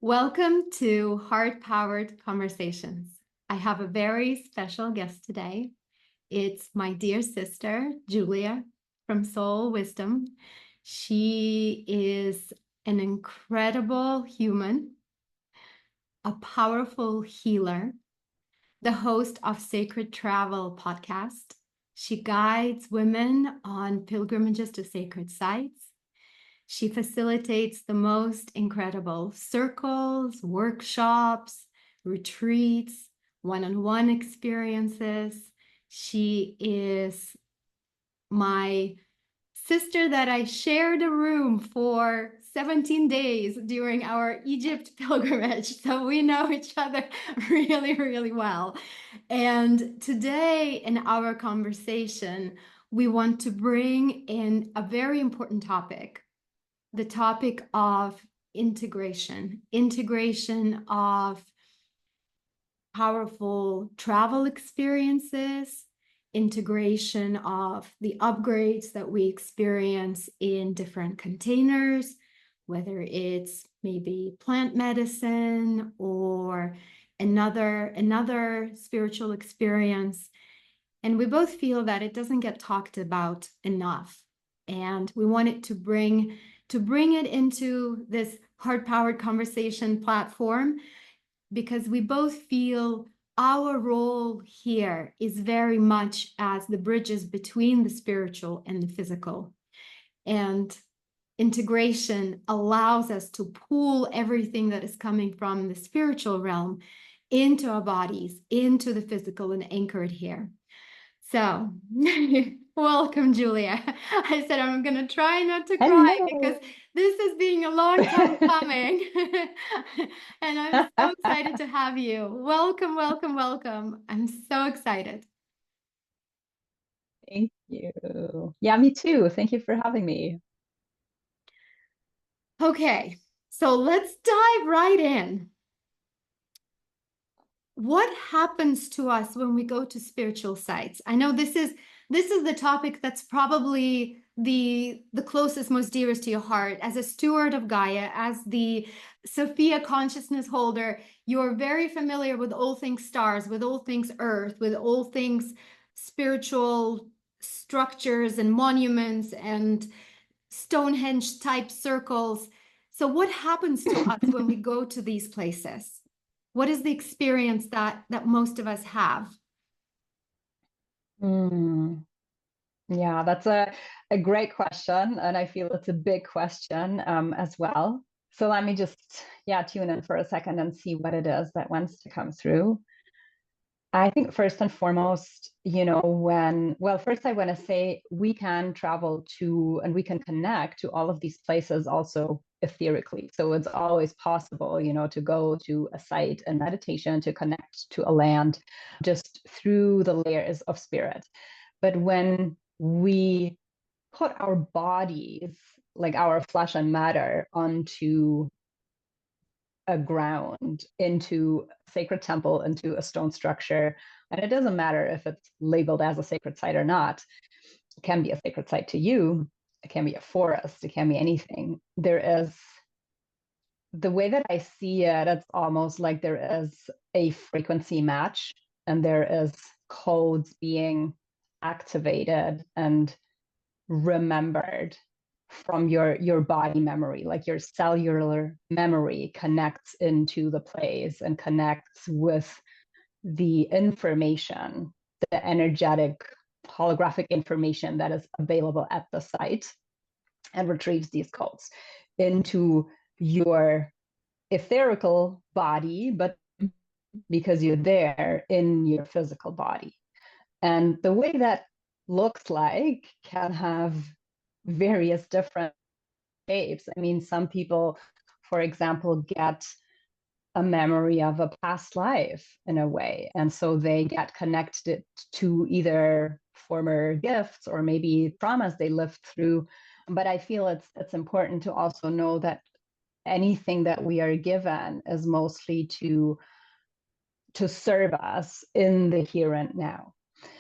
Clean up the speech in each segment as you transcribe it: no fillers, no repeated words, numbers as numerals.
Welcome to Heart-Powered Conversations. I have a very special guest today. It's my dear sister, Julia from Soul Wisdom. She is an incredible human, a powerful healer, the host of Sacred Travel podcast. She guides women on pilgrimages to sacred sites. She facilitates the most incredible circles, workshops, retreats, one-on-one experiences. She is my sister that I shared a room for 17 days during our Egypt pilgrimage. So we know each other really, really well. And today in our conversation, we want to bring in a very important topic, the topic of integration of powerful travel experiences, integration of the upgrades that we experience in different containers, whether it's maybe plant medicine or another spiritual experience. And we both feel that it doesn't get talked about enough. And we wanted to bring it into this heart-powered conversation platform because we both feel our role here is very much as the bridges between the spiritual and the physical. And integration allows us to pull everything that is coming from the spiritual realm into our bodies, into the physical, and anchor it here. So, welcome, Julia. I said I'm going to try not to cry because Hello. this has been a long time coming. And I'm so excited to have you. Welcome, welcome, welcome. I'm so excited. Thank you. Yeah, me too. Thank you for having me. Okay, so let's dive right in. What happens to us when we go to spiritual sites? I know this is the topic that's probably the closest, most dearest to your heart. As a steward of Gaia, as the Sophia consciousness holder, you're very familiar with all things stars, with all things earth, with all things spiritual structures and monuments and Stonehenge type circles. So what happens to us when we go to these places? What is the experience that most of us have? Mm, yeah, that's a great question. And I feel it's a big question as well. So let me just, yeah, tune in for a second and see what it is that wants to come through. I think first and foremost, first I want to say we can travel to and we can connect to all of these places also etherically. So it's always possible, to go to a site in meditation, to connect to a land just through the layers of spirit. But when we put our bodies, like our flesh and matter, onto a ground, into a sacred temple, into a stone structure. And it doesn't matter if it's labeled as a sacred site or not. It can be a sacred site to you. It can be a forest. It can be anything. There is, the way that I see it, it's almost like there is a frequency match and there is codes being activated and remembered from your body memory, like your cellular memory connects into the place and connects with the information, the energetic holographic information that is available at the site, and retrieves these codes into your etherical body, but because you're there in your physical body. And the way that looks like can have various different shapes. I mean, some people, for example, get a memory of a past life in a way. And so they get connected to either former gifts or maybe traumas they lived through. But I feel it's important to also know that anything that we are given is mostly to serve us in the here and now.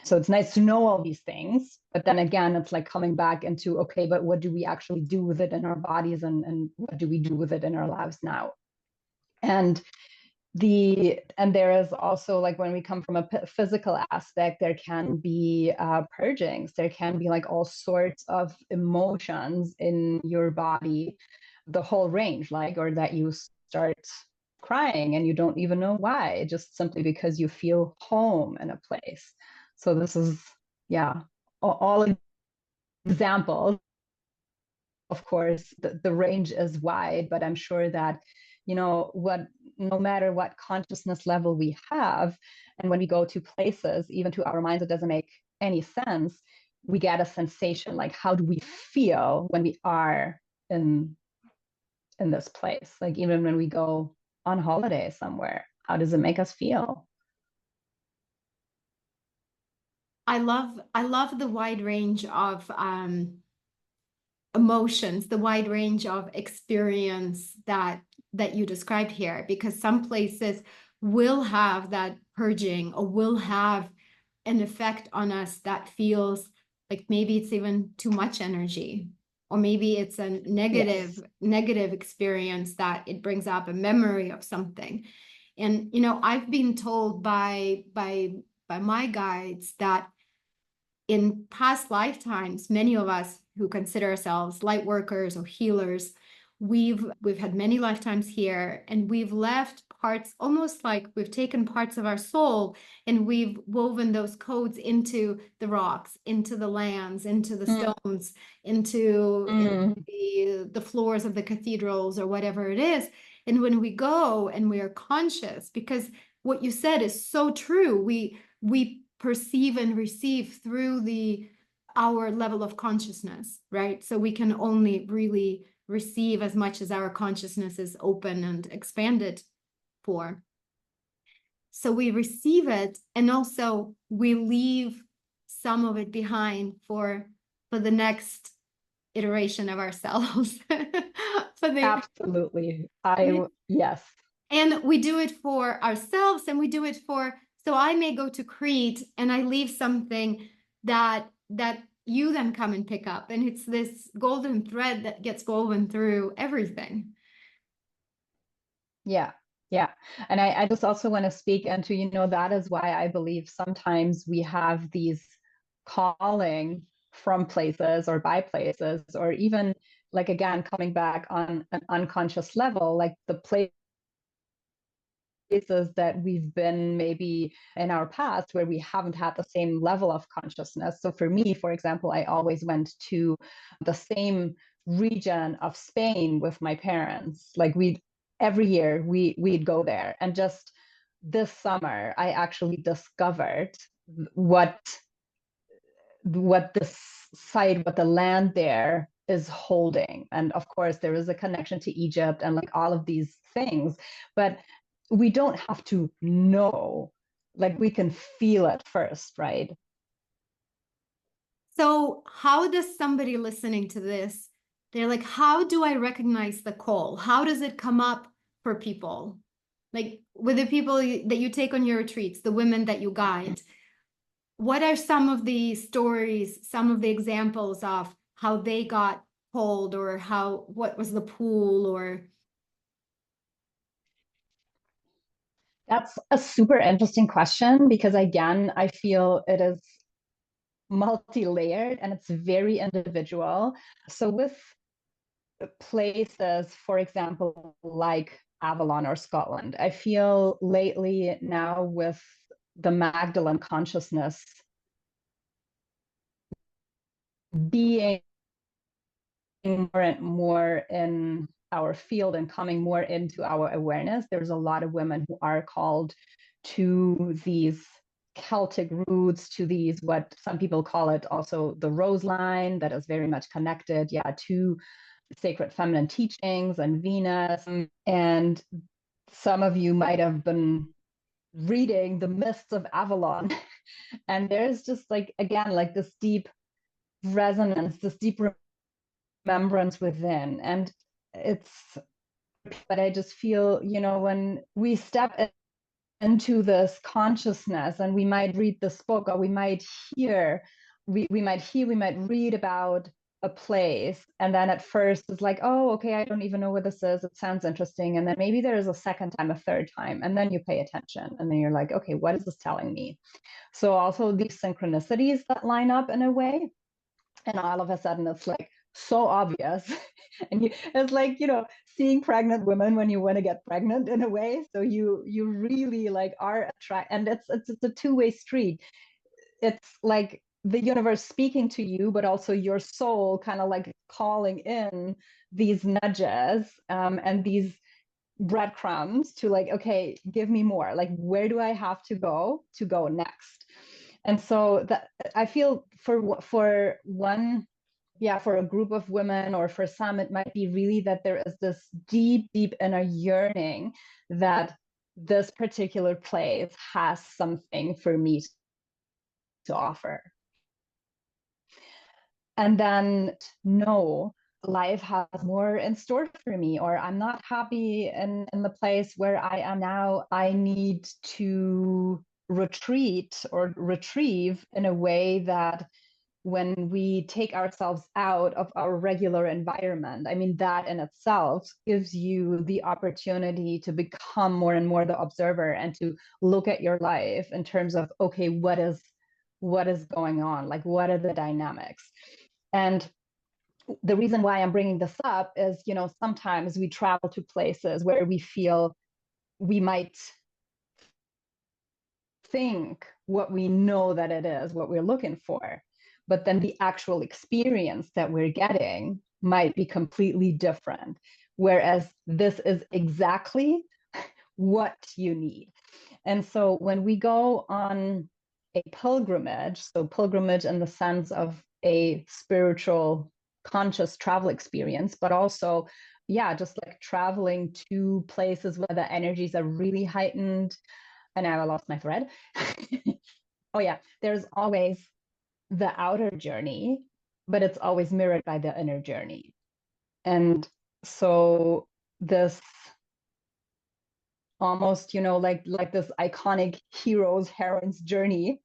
So it's nice to know all these things, but then again, it's like coming back into, okay, but what do we actually do with it in our bodies, and what do we do with it in our lives now? And there is also, like, when we come from a physical aspect, there can be purgings, there can be like all sorts of emotions in your body, the whole range, like, or that you start crying and you don't even know why, just simply because you feel home in a place. So this is, yeah, all examples. Of course, the range is wide, but I'm sure that, no matter what consciousness level we have, and when we go to places, even to our minds, it doesn't make any sense, we get a sensation, like, how do we feel when we are in this place? Like, even when we go on holiday somewhere, how does it make us feel? I love the wide range of emotions, the wide range of experience that you described here, because some places will have that purging or will have an effect on us that feels like maybe it's even too much energy, or maybe it's a Yes. negative experience that it brings up a memory of something. And I've been told by my guides that in past lifetimes, many of us who consider ourselves light workers or healers, we've had many lifetimes here, and we've left parts, almost like we've taken parts of our soul and we've woven those codes into the rocks, into the lands, into the Mm, stones, into mm, the floors of the cathedrals or whatever it is. And when we go and we are conscious, because what you said is so true, we perceive and receive through our level of consciousness, right? So we can only really receive as much as our consciousness is open and expanded for. So we receive it, and also we leave some of it behind for the next iteration of ourselves. for the absolutely. Yes. And we do it for ourselves, and we do it for, so I may go to Crete and I leave something that you then come and pick up. And it's this golden thread that gets woven through everything. Yeah, yeah. And I just also want to speak into, that is why I believe sometimes we have these calling from places or by places, or even, like, again, coming back on an unconscious level, like the places that we've been maybe in our past where we haven't had the same level of consciousness. So for me, for example, I always went to the same region of Spain with my parents. Like, every year we'd go there. And just this summer, I actually discovered what this site, what the land there is holding. And of course, there is a connection to Egypt and, like, all of these things, but we don't have to know. Like, we can feel it first, right? So, how does somebody listening to this, they're like, how do I recognize the call? How does it come up for people? Like with the people that you take on your retreats, the women that you guide, what are some of the stories, some of the examples of how they got pulled, or what was the pool, or That's a super interesting question, because, again, I feel it is multi-layered and it's very individual. So with places, for example, like Avalon or Scotland, I feel lately now with the Magdalene consciousness being more and more in our field and coming more into our awareness, there's a lot of women who are called to these Celtic roots, to these, what some people call it also, the rose line, that is very much connected, yeah, to sacred feminine teachings and Venus. And some of you might have been reading The Mists of Avalon. And there's just, like, again, like, this deep resonance, this deep remembrance within. And it's, but I just feel, when we step into this consciousness and we might read this book, or we might hear, we might read about a place, and then at first it's like, oh, okay, I don't even know what this is. It sounds interesting. And then maybe there is a second time, a third time, and then you pay attention, and then you're like, okay, what is this telling me? So also these synchronicities that line up in a way, and all of a sudden it's like so obvious. And it's like, seeing pregnant women when you want to get pregnant in a way. So you really like are attracted, and it's a two-way street. It's like the universe speaking to you, but also your soul kind of like calling in these nudges, and these breadcrumbs to like, okay, give me more. Like, where do I have to go next? And so that I feel for one, yeah, for a group of women, or for some, it might be really that there is this deep, deep inner yearning that this particular place has something for me to offer. And then, no, life has more in store for me, or I'm not happy in the place where I am now. I need to retreat or retrieve in a way that when we take ourselves out of our regular environment, I mean, that in itself gives you the opportunity to become more and more the observer, and to look at your life in terms of, okay, what is going on? Like, what are the dynamics? And the reason why I'm bringing this up is, sometimes we travel to places where we feel we might think what we know that it is, what we're looking for, but then the actual experience that we're getting might be completely different. Whereas this is exactly what you need. And so when we go on a pilgrimage, so pilgrimage in the sense of a spiritual, conscious travel experience, but also, yeah, just like traveling to places where the energies are really heightened. And now I lost my thread. Oh, yeah, there's always the outer journey, but it's always mirrored by the inner journey. And so this almost, like this iconic hero's heroine's journey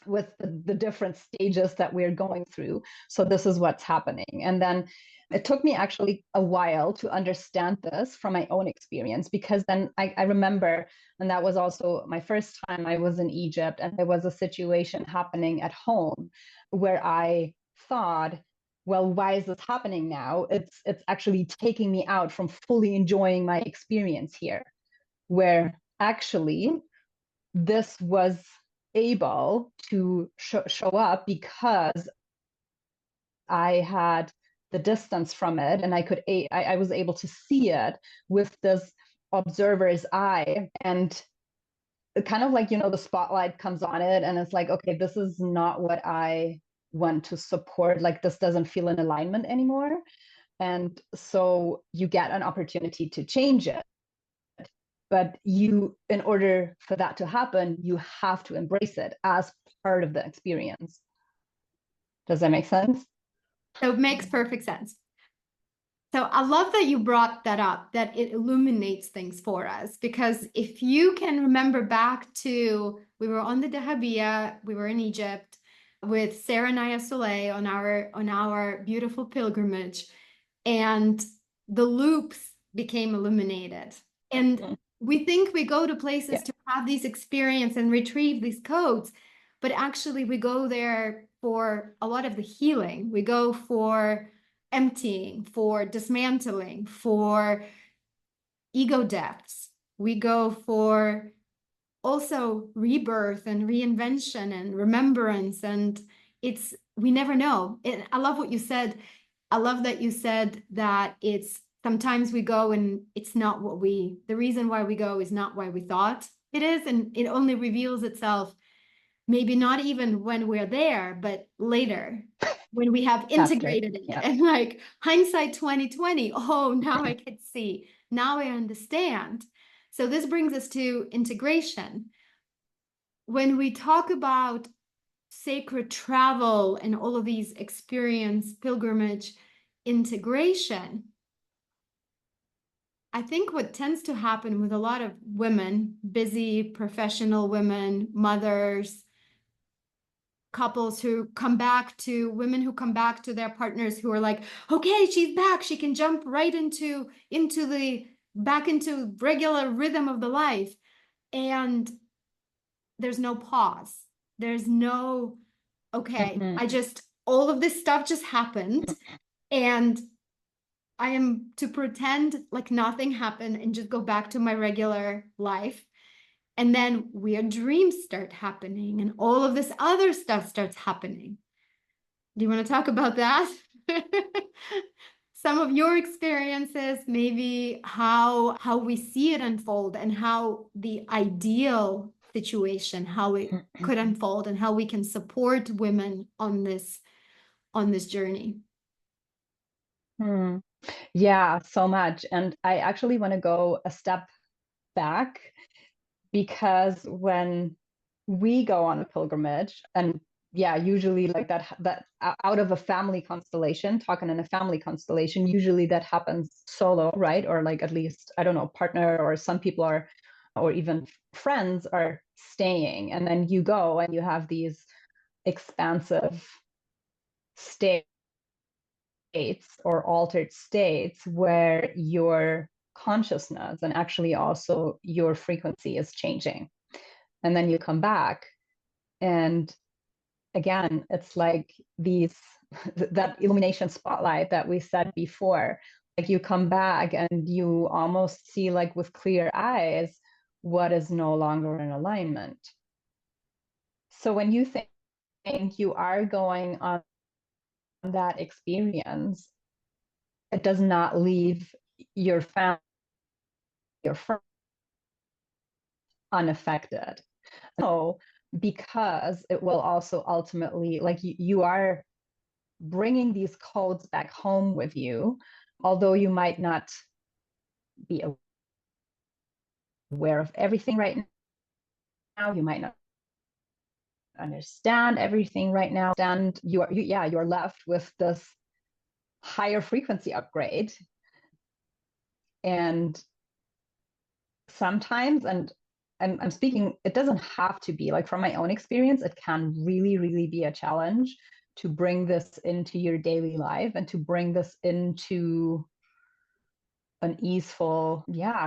with the different stages that we're going through. So this is what's happening. And then it took me actually a while to understand this from my own experience, because then I remember, and that was also my first time I was in Egypt, and there was a situation happening at home where I thought, well, why is this happening now? It's actually taking me out from fully enjoying my experience here, where actually this was able to show up because I had the distance from it, and I was able to see it with this observer's eye, and kind of like, the spotlight comes on it, and it's like, okay, this is not what I want to support. Like, this doesn't feel in alignment anymore. And so you get an opportunity to change it. But in order for that to happen, you have to embrace it as part of the experience. Does that make sense? So it makes perfect sense. So I love that you brought that up, that it illuminates things for us. Because if you can remember back to, we were on the Dahabia, we were in Egypt with Sarah Naya Soleil on our beautiful pilgrimage, and the loops became illuminated. And we think we go to places to have these experiences and retrieve these codes, but actually we go there for a lot of the healing. We go for emptying, for dismantling, for ego deaths. We go for also rebirth and reinvention and remembrance. And we never know. I love what you said. I love that you said that sometimes we go and it's not the reason why we go is not why we thought it is. And it only reveals itself maybe not even when we're there, but later when we have integrated it. Yeah. And like hindsight 2020, oh, now I can see, now I understand. So this brings us to integration. When we talk about sacred travel and all of these experience, pilgrimage, integration, I think what tends to happen with a lot of women, busy professional women, mothers, couples who come back to women who come back to their partners who are like, okay, she's back. She can jump right into the back into regular rhythm of the life. And there's no pause. There's no, okay, all of this stuff just happened. And I am to pretend like nothing happened and just go back to my regular life. And then weird dreams start happening and all of this other stuff starts happening. Do you want to talk about that? Some of your experiences, maybe how we see it unfold and how the ideal situation, how it could unfold and how we can support women on this journey. Yeah, so much. And I actually want to go a step back, because when we go on a pilgrimage, and yeah, usually like that out of a family constellation, talking in a family constellation, usually that happens solo, right? Or like at least, I don't know, partner, or some people are, or even friends are staying. And then you go and you have these expansive states or altered states where your consciousness and actually also your frequency is changing. And then you come back, and again, it's like that illumination spotlight that we said before. Like you come back and you almost see, like with clear eyes, what is no longer in alignment. So when you think you are going on that experience, it does not leave your family, your friends unaffected. So because it will also ultimately, like you are bringing these codes back home with you, although you might not be aware of everything right now, you might not understand everything right now, and you're left with this higher frequency upgrade. And sometimes, and I'm speaking, it doesn't have to be, like from my own experience, it can really, really be a challenge to bring this into your daily life and to bring this into an easeful,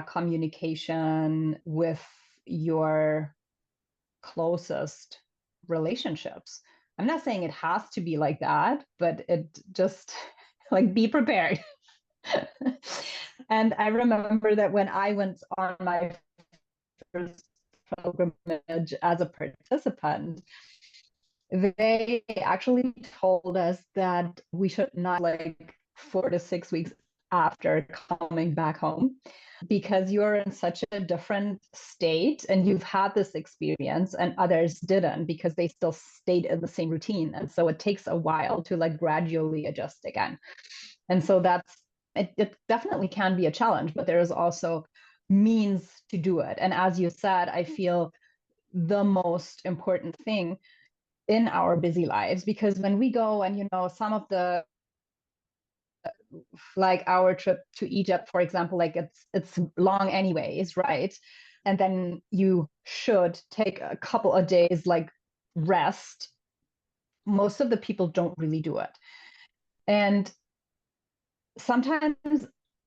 communication with your closest relationships. I'm not saying it has to be like that, but it just like be prepared. And I remember that when I went on my first pilgrimage as a participant, they actually told us that we should not, like 4 to 6 weeks after coming back home, because you're in such a different state and you've had this experience and others didn't, because they still stayed in the same routine. And so it takes a while to like gradually adjust again. And so it definitely can be a challenge, but there is also means to do it. And as you said, I feel the most important thing in our busy lives, because when we go, and some of the, like our trip to Egypt, for example, like it's long anyways, right? And then you should take a couple of days like rest. Most of the people don't really do it. And sometimes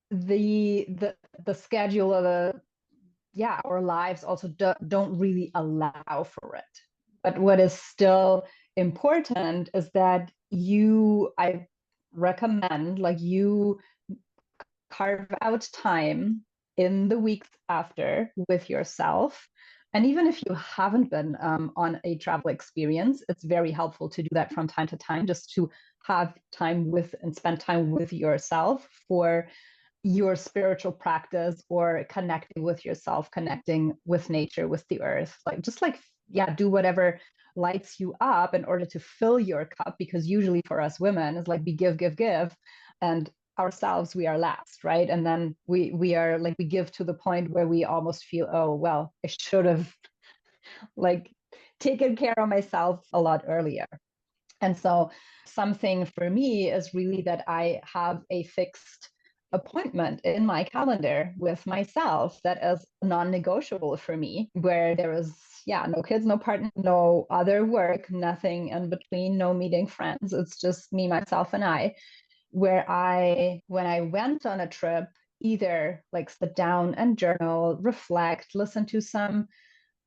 the schedule of our lives also don't really allow for it. But what is still important is that I recommend, like, you carve out time in the weeks after with yourself. And even if you haven't been on a travel experience, it's very helpful to do that from time to time, just to have time with and spend time with yourself for your spiritual practice, or connecting with yourself, connecting with nature, with the earth, like just like, do whatever lights you up in order to fill your cup. Because usually for us women, it's like we give, and ourselves we are last, right? And then we are like, we give to the point where we almost feel, oh well, I should have like taken care of myself a lot earlier. And so something for me is really that I have a fixed appointment in my calendar with myself that is non-negotiable for me, where there is, yeah, no kids, no partner, no other work, nothing in between, no meeting friends. It's just me, myself, and I, where when I went on a trip, either like sit down and journal, reflect, listen to some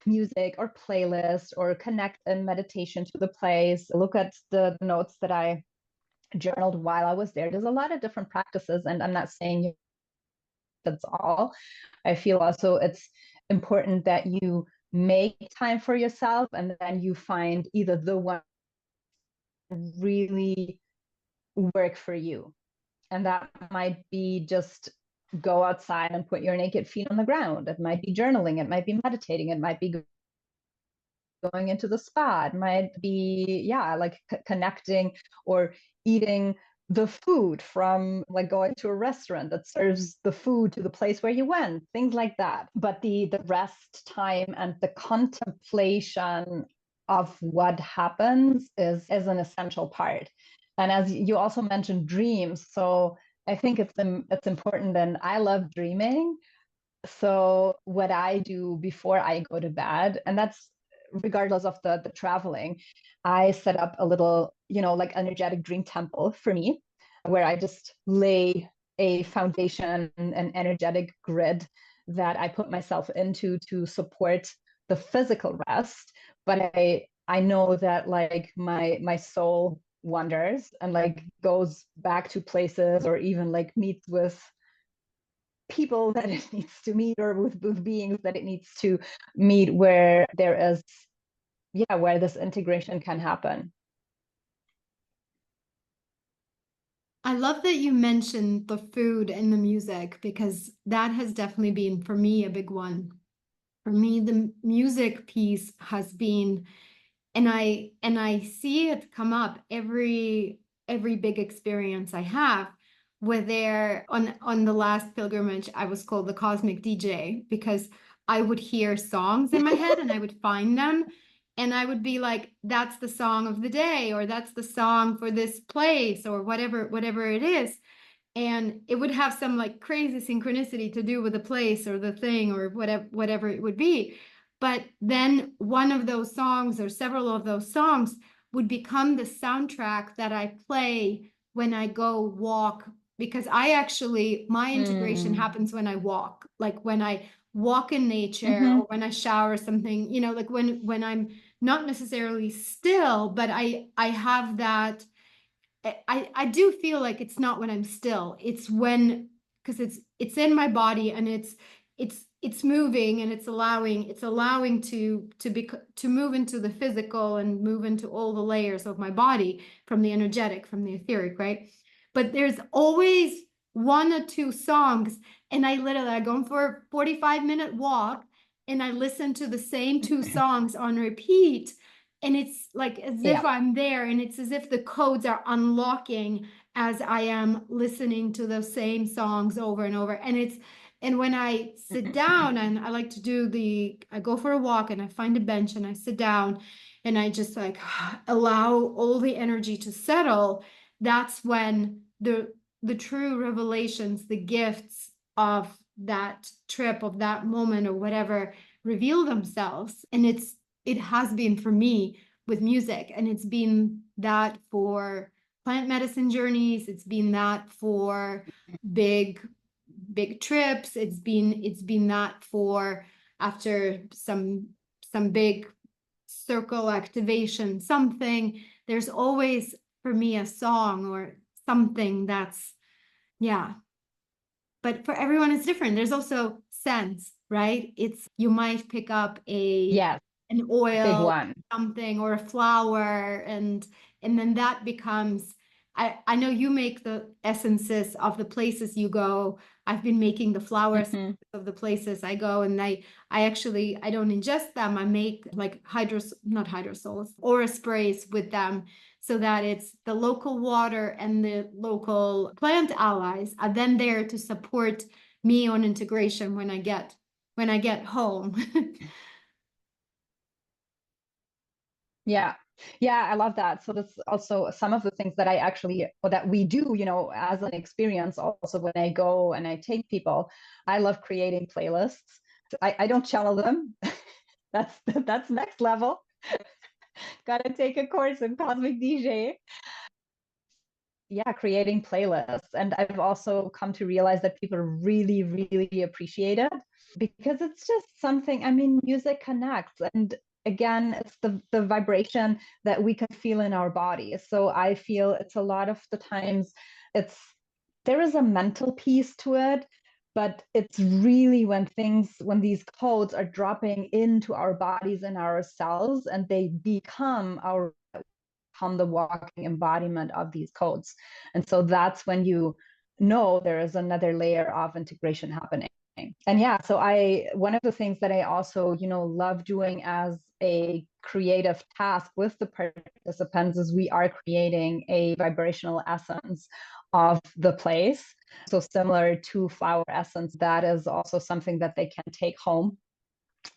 music or playlist, or connect in meditation to the place, look at the notes that I journaled while I was there. There's a lot of different practices, and I'm not saying that's all. I feel also it's important that you make time for yourself, and then you find either the one really work for you. And that might be just go outside and put your naked feet on the ground. It might be journaling, it might be meditating, it might be going into the spa, it might be, yeah, like connecting or eating the food from, like, going to a restaurant that serves the food to the place where you went, things like that. But the rest time and the contemplation of what happens is an essential part. And as you also mentioned, dreams. So I think it's important, and I love dreaming. So what I do before I go to bed, and that's regardless of the traveling, I set up a little, like energetic dream temple for me, where I just lay a foundation, an energetic grid that I put myself into to support the physical rest. But I know that, like, my soul wanders and, like, goes back to places, or even like meets with people that it needs to meet, or with beings that it needs to meet, where there is, yeah, where this integration can happen. I love that you mentioned the food and the music because that has definitely been for me a big one. For me, the music piece has been, and I see it come up every big experience I have, where there on the last pilgrimage I was called the cosmic DJ because I would hear songs in my head and I would find them and I would be like, that's the song of the day, or that's the song for this place, or whatever it is. And it would have some like crazy synchronicity to do with the place or the thing or whatever it would be. But then one of those songs or several of those songs would become the soundtrack that I play when I go walk, because my integration Mm. happens when I walk, like when I walk in nature Mm-hmm. or when I shower something, like when I'm not necessarily still, but I have that. I do feel like it's not when I'm still. It's when, because it's in my body and it's moving and it's allowing to move into the physical and move into all the layers of my body, from the energetic, from the etheric, right? But there's always one or two songs, and I go for a 45-minute walk and I listen to the same two songs on repeat, and it's like as if Yeah. I'm there, and it's as if the codes are unlocking as I am listening to those same songs over and over. And when I sit down, and I like to I go for a walk and I find a bench and I sit down and I just like allow all the energy to settle. That's when the true revelations, the gifts of that trip, of that moment or whatever, reveal themselves. And it has been for me with music, and it's been that for plant medicine journeys, it's been that for big trips, it's been that for after some big circle activation, something. There's always for me a song or something that's, yeah. But for everyone it's different. There's also scents, right? It's, you might pick up Yes, an big oil, one. something, or a flower, and then that becomes, I know you make the essences of the places you go. I've been making the flowers Mm-hmm. of the places I go, and I don't ingest them. I make like not hydrosols, aura sprays with them, so that it's the local water and the local plant allies are then there to support me on integration when I get home. Yeah. Yeah, I love that. So that's also some of the things that I actually, or that we do, as an experience. Also, when I go and I take people, I love creating playlists. I don't channel them. That's next level. Got to take a course in cosmic DJ. Yeah, creating playlists. And I've also come to realize that people really, really appreciate it because it's just something, I mean, music connects. And again, it's the vibration that we can feel in our body. So I feel it's a lot of the times it's there is a mental piece to it, but it's really when these codes are dropping into our bodies and our cells and they become the walking embodiment of these codes. And so that's when you know there is another layer of integration happening. And yeah, so one of the things that I also, love doing as a creative task with the participants is we are creating a vibrational essence of the place. So similar to flower essence, that is also something that they can take home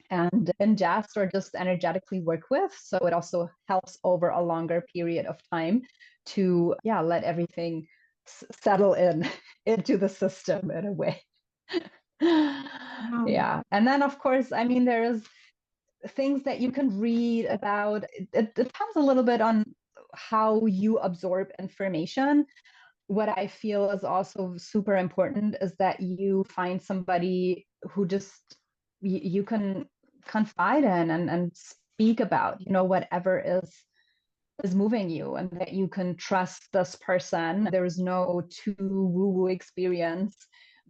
and ingest or just energetically work with. So it also helps over a longer period of time to, yeah, let everything settle into the system in a way. Wow. Yeah. And then, of course, I mean, there's things that you can read about. It depends a little bit on how you absorb information. What I feel is also super important is that you find somebody who just you can confide in and speak about, whatever is moving you, and that you can trust this person. There is no too woo-woo experience,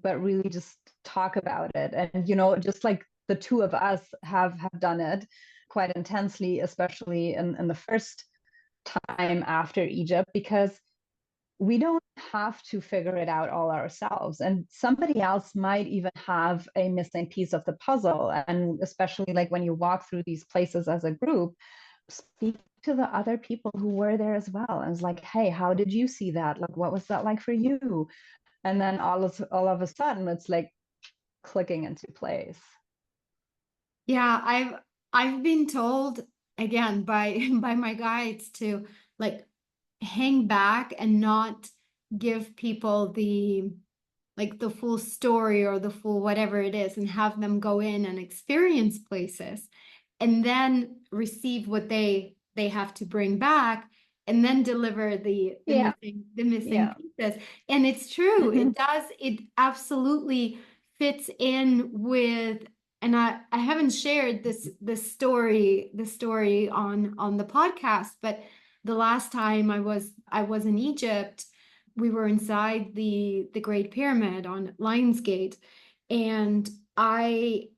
but really just talk about it. And, just like the two of us have done it quite intensely, especially in the first time after Egypt, because we don't have to figure it out all ourselves. And somebody else might even have a missing piece of the puzzle. And especially like when you walk through these places as a group, speak to the other people who were there as well. And it's like, hey, how did you see that? Like, what was that like for you? And then all of a sudden, it's like clicking into place. Yeah, I've been told again by by my guides to like hang back and not give people the like the full story or the full whatever it is and have them go in and experience places and then receive what they have to bring back and then deliver Yeah. the missing Yeah. pieces. And it's true, Mm-hmm. it absolutely fits in with, and I haven't shared this story on the podcast, but the last time I was in Egypt, we were inside the Great Pyramid on Lionsgate, and I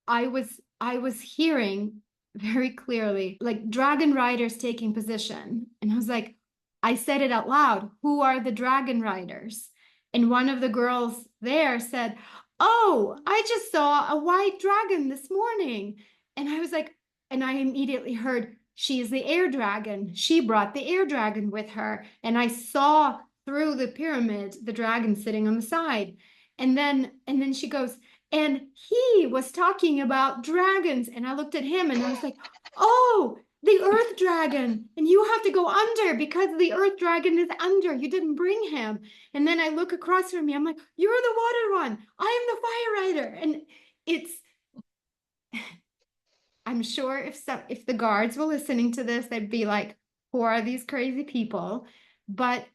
was hearing very clearly like dragon riders taking position, and I was like, I said it out loud, who are the dragon riders? And one of the girls there said, oh, I just saw a white dragon this morning. And I was like, and I immediately heard, she is the air dragon, she brought the air dragon with her. And I saw through the pyramid the dragon sitting on the side. And then she goes, and he was talking about dragons. And I looked at him and I was like, oh, the earth dragon. And you have to go under because the earth dragon is under. You didn't bring him. And then I look across from me. I'm like, you're the water one. I am the fire rider. And it's, I'm sure if the guards were listening to this, they'd be like, who are these crazy people? But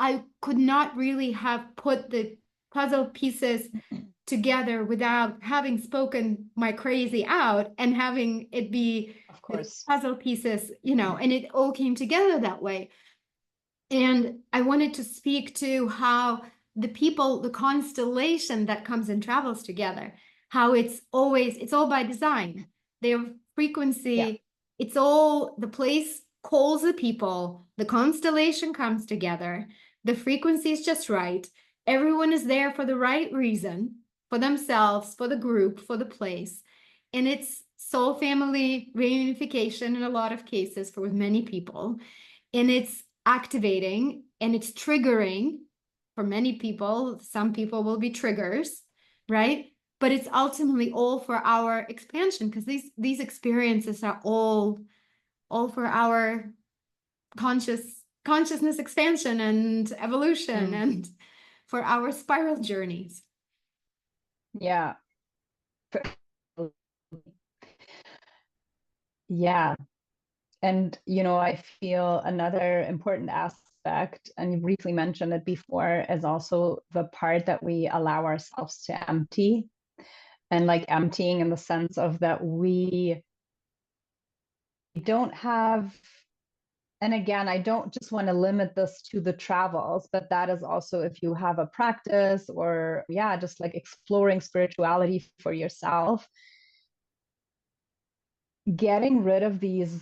I could not really have put the puzzle pieces together without having spoken my crazy out and having it be Of the course. puzzle pieces, and it all came together that way. And I wanted to speak to how the constellation that comes and travels together, how it's all by design. Their Yeah. frequency, it's all the place calls the people, the constellation comes together, the frequency is just right. Everyone is there for the right reason, for themselves, for the group, for the place. And it's soul family reunification in a lot of cases for many people. And it's activating and it's triggering for many people. Some people will be triggers, right? But it's ultimately all for our expansion because these experiences are all all for our consciousness expansion and evolution and for our spiral journeys. Yeah. Yeah. And, I feel another important aspect, and you briefly mentioned it before, is also the part that we allow ourselves to empty. And like emptying in the sense of that we don't have, and again, I don't just want to limit this to the travels, but that is also if you have a practice or, just like exploring spirituality for yourself, getting rid of these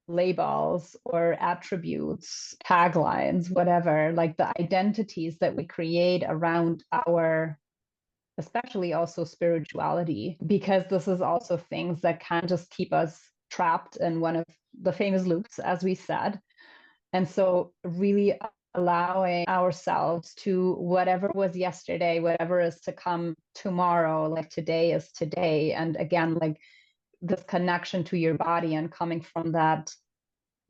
labels or attributes, taglines, whatever, like the identities that we create around our, especially also spirituality, because this is also things that can just keep us trapped in one of the famous loops, as we said. And so really allowing ourselves to whatever was yesterday, whatever is to come tomorrow, like today is today. And again, like this connection to your body and coming from that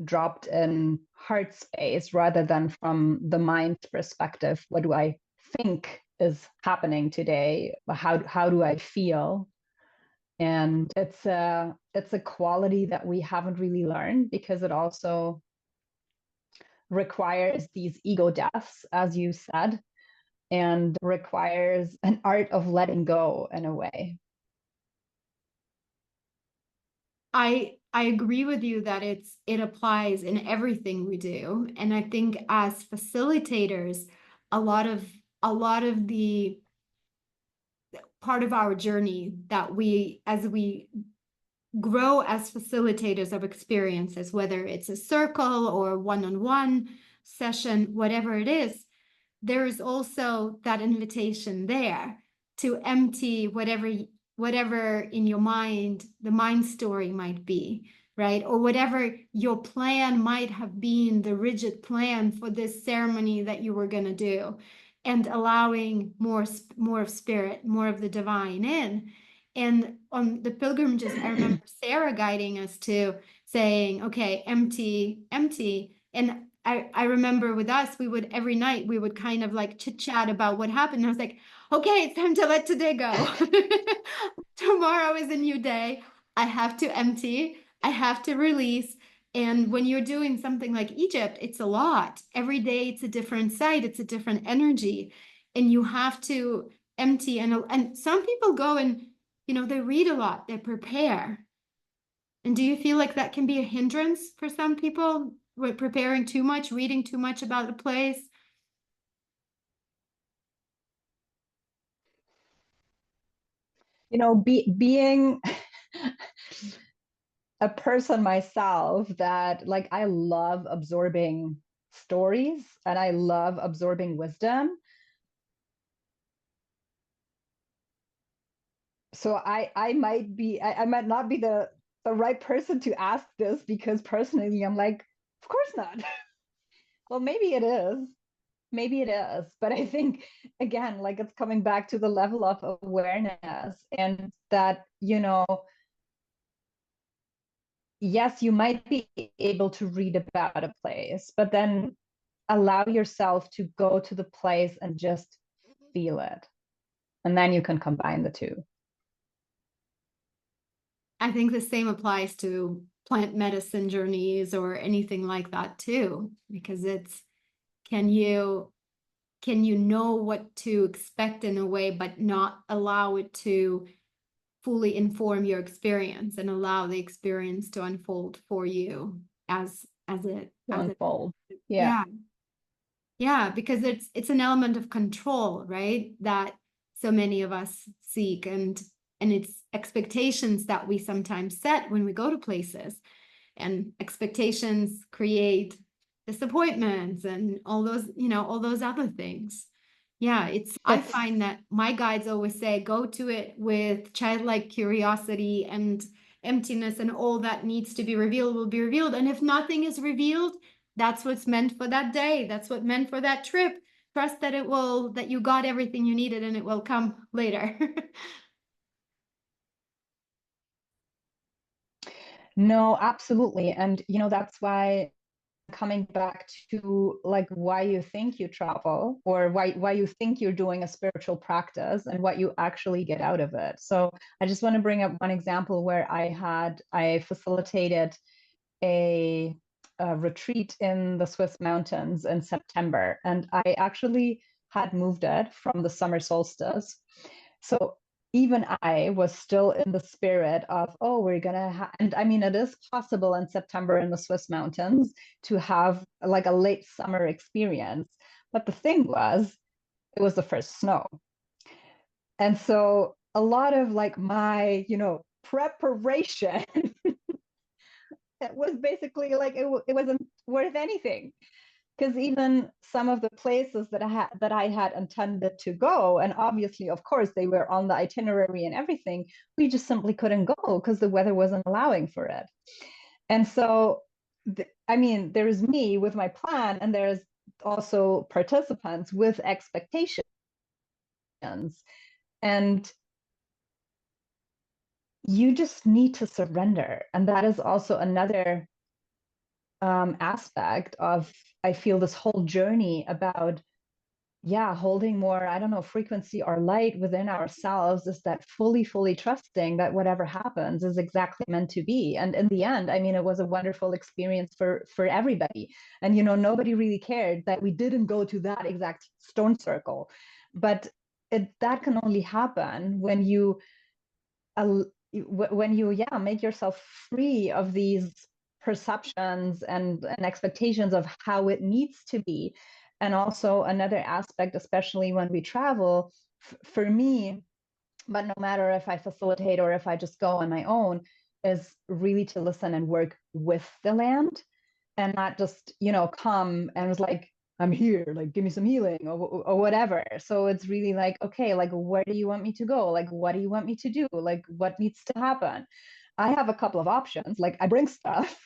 dropped in heart space rather than from the mind perspective. What do I think is happening today? How do I feel? And it's a quality that we haven't really learned, because it also requires these ego deaths, as you said, and requires an art of letting go in a way. I agree with you that it applies in everything we do. And I think as facilitators, a lot of the part of our journey that as we grow as facilitators of experiences, whether it's a circle or one-on-one session, whatever it is, there is also that invitation there to empty whatever in your mind, the mind story might be, right? Or whatever your plan might have been, the rigid plan for this ceremony that you were going to do, and allowing more of spirit, more of the divine in. And on the pilgrimages, I remember Sarah guiding us to saying, okay, empty, empty. And I remember with us, every night we would kind of like chit chat about what happened. And I was like, okay, it's time to let today go. Tomorrow is a new day. I have to empty, I have to release. And when you're doing something like Egypt, it's a lot. Every day it's a different site, it's a different energy. And you have to empty. And some people go and, they read a lot, they prepare. And do you feel like that can be a hindrance for some people with preparing too much, reading too much about a place? Being a person myself, that like I love absorbing stories and I love absorbing wisdom. So I might not be the right person to ask this, because personally I'm like, of course not. Well, maybe it is. Maybe it is. But I think, again, like it's coming back to the level of awareness, and that, yes, you might be able to read about a place, but then allow yourself to go to the place and just feel it. And then you can combine the two. I think the same applies to plant medicine journeys or anything like that too, because can you know what to expect in a way, but not allow it to fully inform your experience and allow the experience to unfold for you as it Unfold. Yeah. yeah. Yeah, because it's an element of control, right? That so many of us seek, and it's expectations that we sometimes set when we go to places, and expectations create disappointments and all those other things. Yeah, I It's find that my guides always say go to it with childlike curiosity, and emptiness, and all that needs to be revealed will be revealed. And if nothing is revealed, that's what's meant for that day. That's what meant for that trip. Trust that that you got everything you needed and it will come later. No, absolutely. And, that's why coming back to like why you think you travel or why you think you're doing a spiritual practice and what you actually get out of it. So I just want to bring up one example where I facilitated a, a retreat in the Swiss mountains in September, and I actually had moved it from the summer solstice. So even I was still in the spirit of, oh, we're gonna and I mean, it is possible in September in the Swiss mountains to have like a late summer experience. But the thing was, it was the first snow. And so a lot of like my, preparation, it was basically like it wasn't worth anything. Because even some of the places that I had intended to go, and obviously, of course, they were on the itinerary and everything, we just simply couldn't go because the weather wasn't allowing for it. And so, I mean, there's me with my plan, and there's also participants with expectations. And you just need to surrender. And that is also another aspect of, I feel, this whole journey about, yeah, holding more, I don't know, frequency or light within ourselves, is that fully trusting that whatever happens is exactly meant to be. And in the end, I mean, it was a wonderful experience for everybody. And nobody really cared that we didn't go to that exact stone circle. But that can only happen when you yeah, make yourself free of these perceptions and expectations of how it needs to be. And also another aspect, especially when we travel, for me, but no matter if I facilitate or if I just go on my own, is really to listen and work with the land, and not just come and was like, I'm here, like give me some healing or whatever. So it's really like, okay, like where do you want me to go, like what do you want me to do, like what needs to happen. I have a couple of options, like I bring stuff,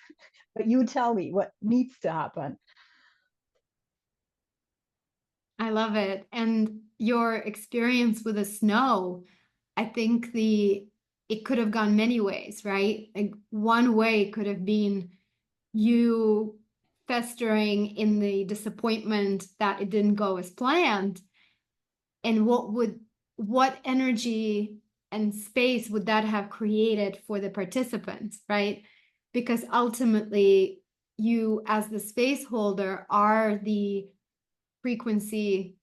but you tell me what needs to happen. I love it. And your experience with the snow, I think it could have gone many ways, right? Like one way could have been you festering in the disappointment that it didn't go as planned. And what energy and space would that have created for the participants, right? Because ultimately, you as the space holder are the frequency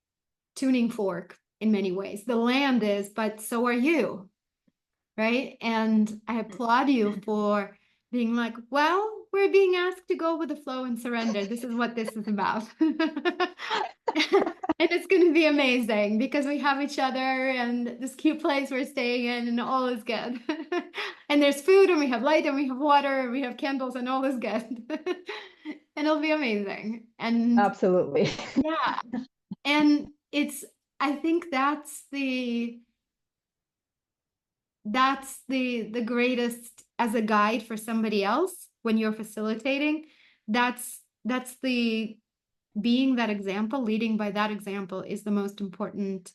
tuning fork in many ways. The land is, but so are you, right? And I applaud you for being like, well, we're being asked to go with the flow and surrender. This is what this is about. And it's going to be amazing because we have each other and this cute place we're staying in, and all is good. And there's food, and we have light, and we have water, and we have candles, and all is good. And it'll be amazing. And Absolutely. yeah, and I think that's the greatest as a guide for somebody else when you're facilitating. That's the being that example, leading by that example is the most important.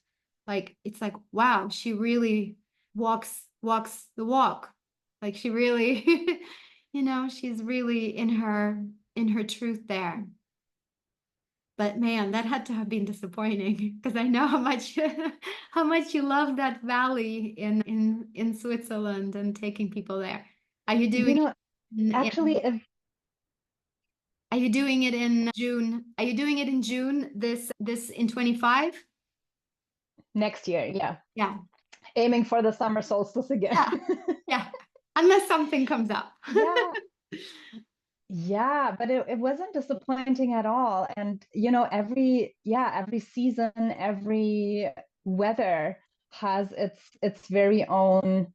Like it's like, wow, she really walks the walk. Like she really, she's really in her truth there. But man, that had to have been disappointing because I know how much how much you love that valley in Switzerland and taking people there. Are you you doing know it Actually, are you doing it in June? Are you doing it in June this in 25? next year, yeah, Yeah. aiming for the summer solstice again. Yeah. Yeah. Unless something comes up. Yeah. Yeah, but it wasn't disappointing at all. And every season, every weather has its very own.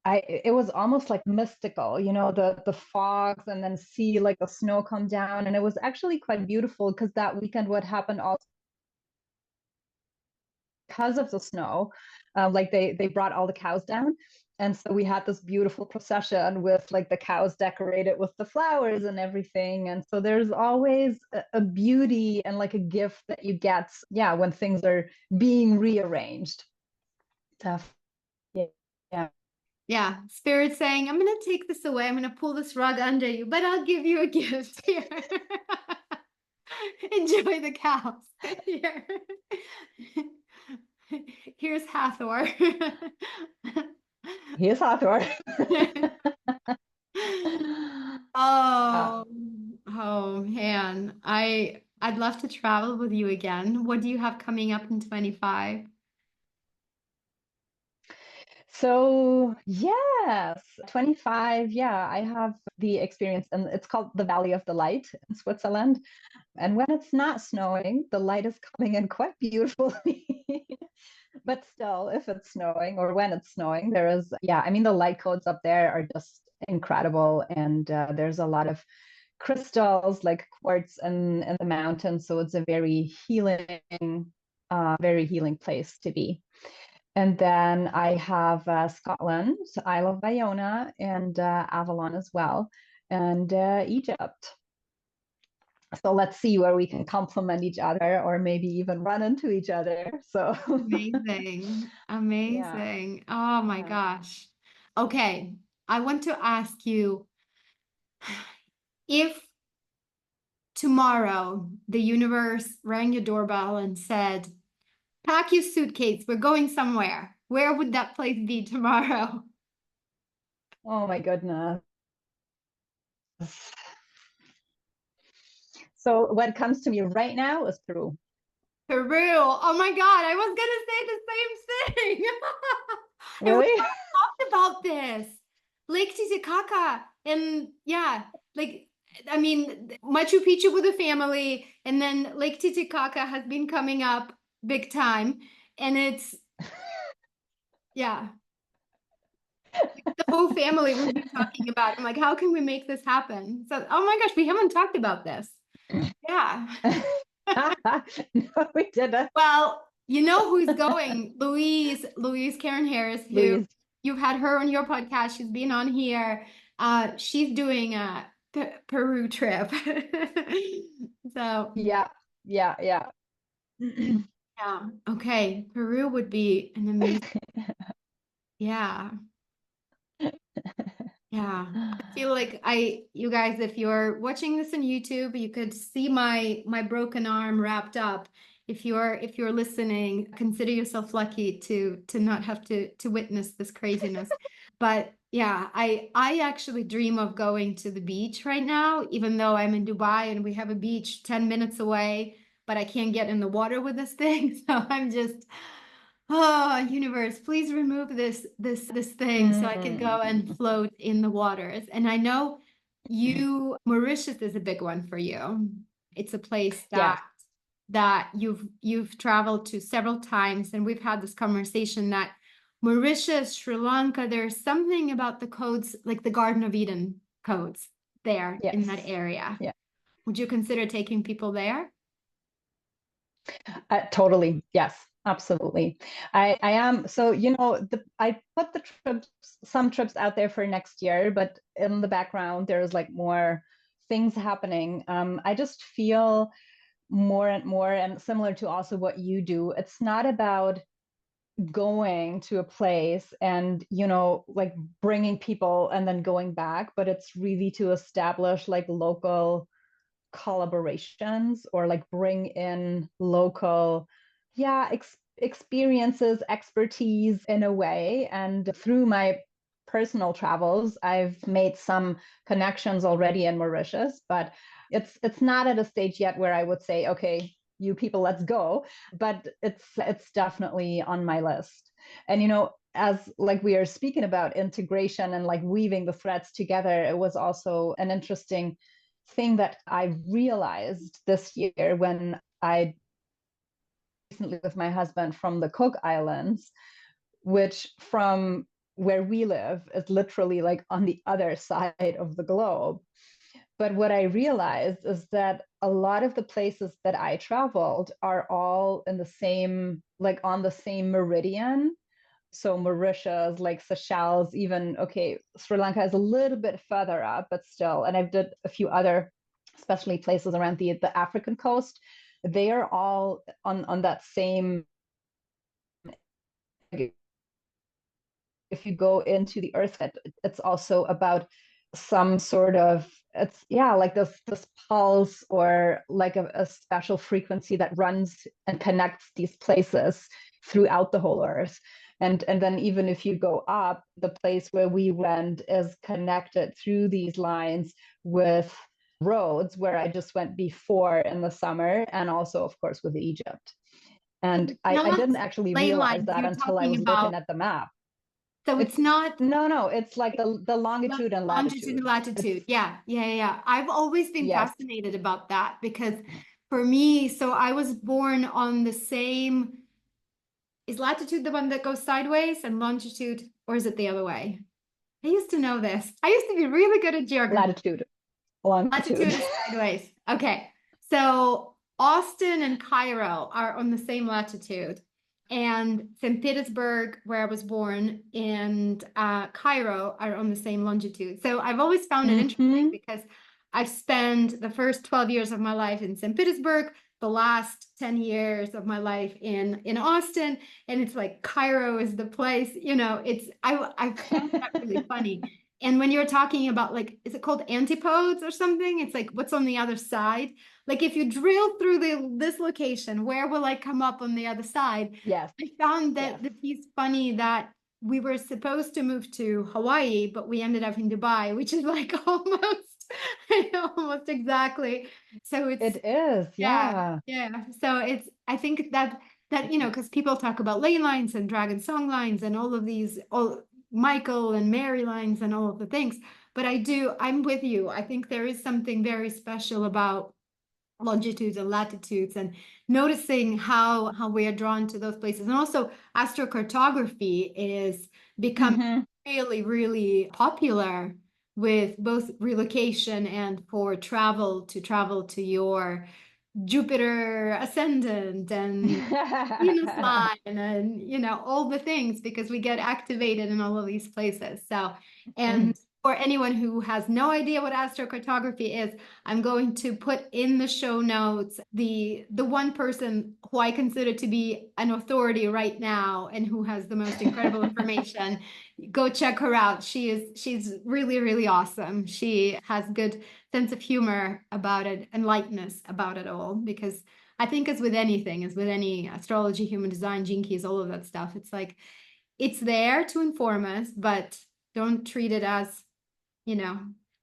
It was almost like mystical, the fogs, and then see like the snow come down. And it was actually quite beautiful because that weekend what happened also because of the snow, like they brought all the cows down, and so we had this beautiful procession with like the cows decorated with the flowers and everything. And so there's always a beauty and like a gift that you get, yeah, when things are being rearranged. Tough. Yeah. Yeah. Yeah, spirit saying, I'm going to take this away. I'm going to pull this rug under you, but I'll give you a gift here. Enjoy the cows. Here. Here's Hathor. Here's Hathor. Oh, oh man. I'd love to travel with you again. What do you have coming up in 25? So yes, 25. Yeah, I have the experience, and it's called the Valley of the Light in Switzerland. And when it's not snowing, the light is coming in quite beautifully. But still, if it's snowing or when it's snowing, there is, yeah, I mean, the light codes up there are just incredible. And there's a lot of crystals like quartz in the mountains. So it's a very healing place to be. And then I have Scotland, Isle of Iona, and Avalon as well, and Egypt. So let's see where we can complement each other or maybe even run into each other. So Amazing. yeah, Amazing. Oh my yeah. gosh. Okay. I want to ask you if tomorrow the universe rang your doorbell and said, pack your suitcase, we're going somewhere, where would that place be tomorrow? Oh my goodness. So what comes to me right now is Peru. Peru. Oh my God, I was gonna say the same thing. And we Really? talked about this. Lake Titicaca. And yeah, like, I mean, Machu Picchu with the family, and then Lake Titicaca has been coming up big time. And it's, yeah, the whole family we've been talking about. I'm like, how can we make this happen? So, oh my gosh, we haven't talked about this. Yeah. No, we didn't. Well, you know who's going? Louise Karen Harris, who Louise. you've had her on your podcast. She's been on here. She's doing a Peru trip. So, Yeah, yeah, yeah. yeah. Okay. Peru would be an amazing. Yeah. Yeah. I feel like you guys, if you're watching this on YouTube, you could see my broken arm wrapped up. If you're listening, consider yourself lucky to not have to witness this craziness. But yeah, I actually dream of going to the beach right now, even though I'm in Dubai and we have a beach 10 minutes away, but I can't get in the water with this thing. So I'm just, oh, universe, please remove this thing so I can go and Mm. float in the waters. And I know Mauritius is a big one for you. It's a place Yes, that you've traveled to several times, and we've had this conversation that Mauritius, Sri Lanka, there's something about the codes, like the Garden of Eden codes there in that yes, area. yeah. Would you consider taking people there? Totally. Yes, absolutely. I am. So, I put some trips out there for next year, but in the background, there's like more things happening. I just feel more and more, and similar to also what you do, it's not about going to a place and, like bringing people and then going back, but it's really to establish like local collaborations or like bring in local, yeah, experiences, expertise in a way. And through my personal travels, I've made some connections already in Mauritius, but it's not at a stage yet where I would say, okay, you people, let's go. But it's definitely on my list. And as like we are speaking about integration and like weaving the threads together, it was also an interesting thing that I realized this year when I recently with my husband from the Cook Islands, which from where we live is literally like on the other side of the globe. But what I realized is that a lot of the places that I traveled are all in the same, like on the same meridian. So Mauritius, like Seychelles, even okay, Sri Lanka is a little bit further up, but still. And I've did a few other, especially places around the African coast. They are all on that same if you go into the earth, it's also about some sort of, it's like this pulse, or like a special frequency that runs and connects these places throughout the whole earth. And then even if you go up, the place where we went is connected through these lines with roads where I just went before in the summer, and also of course with Egypt. And I Not didn't actually ley realize lines that you're until I talking was looking about. at the map. So it's not No, it's like the longitude and longitude and latitude. latitude. Yeah. I've always been Yes. fascinated about that because for me, so I was born on the same, is latitude the one that goes sideways and longitude, or is it the other way? I used to know this. I used to be really good at geography. Latitude, longitude. Latitude is sideways. Okay. So Austin and Cairo are on the same latitude. And St. Petersburg, where I was born, and Cairo are on the same longitude. So I've always found it interesting because I've spent the first 12 years of my life in St. Petersburg, the last 10 years of my life in Austin. And it's like Cairo is the place, I found that really funny. And when you're talking about, like, is it called antipodes or something? It's like what's on the other side. Like if you drill through this location, where will I come up on the other side? Yes. I found that Yes. the piece funny that we were supposed to move to Hawaii, but we ended up in Dubai, which is like almost exactly. So it's It is. yeah, Yeah. yeah. So it's, I think that because people talk about ley lines and dragon song lines and all of these, all Michael and Mary lines and all of the things. But I'm with you. I think there is something very special about longitudes and latitudes and noticing how we are drawn to those places. And also astrocartography is becoming really, really popular with both relocation and for travel to your Jupiter ascendant and Venus line and all the things because we get activated in all of these places. So, and for anyone who has no idea what astrocartography is, I'm going to put in the show notes the one person who I consider to be an authority right now and who has the most incredible information. Go check her out. She's really, really awesome. She has good sense of humor about it and lightness about it all because I think as with anything, as with any astrology, human design, gene keys, all of that stuff, it's like it's there to inform us, but don't treat it as,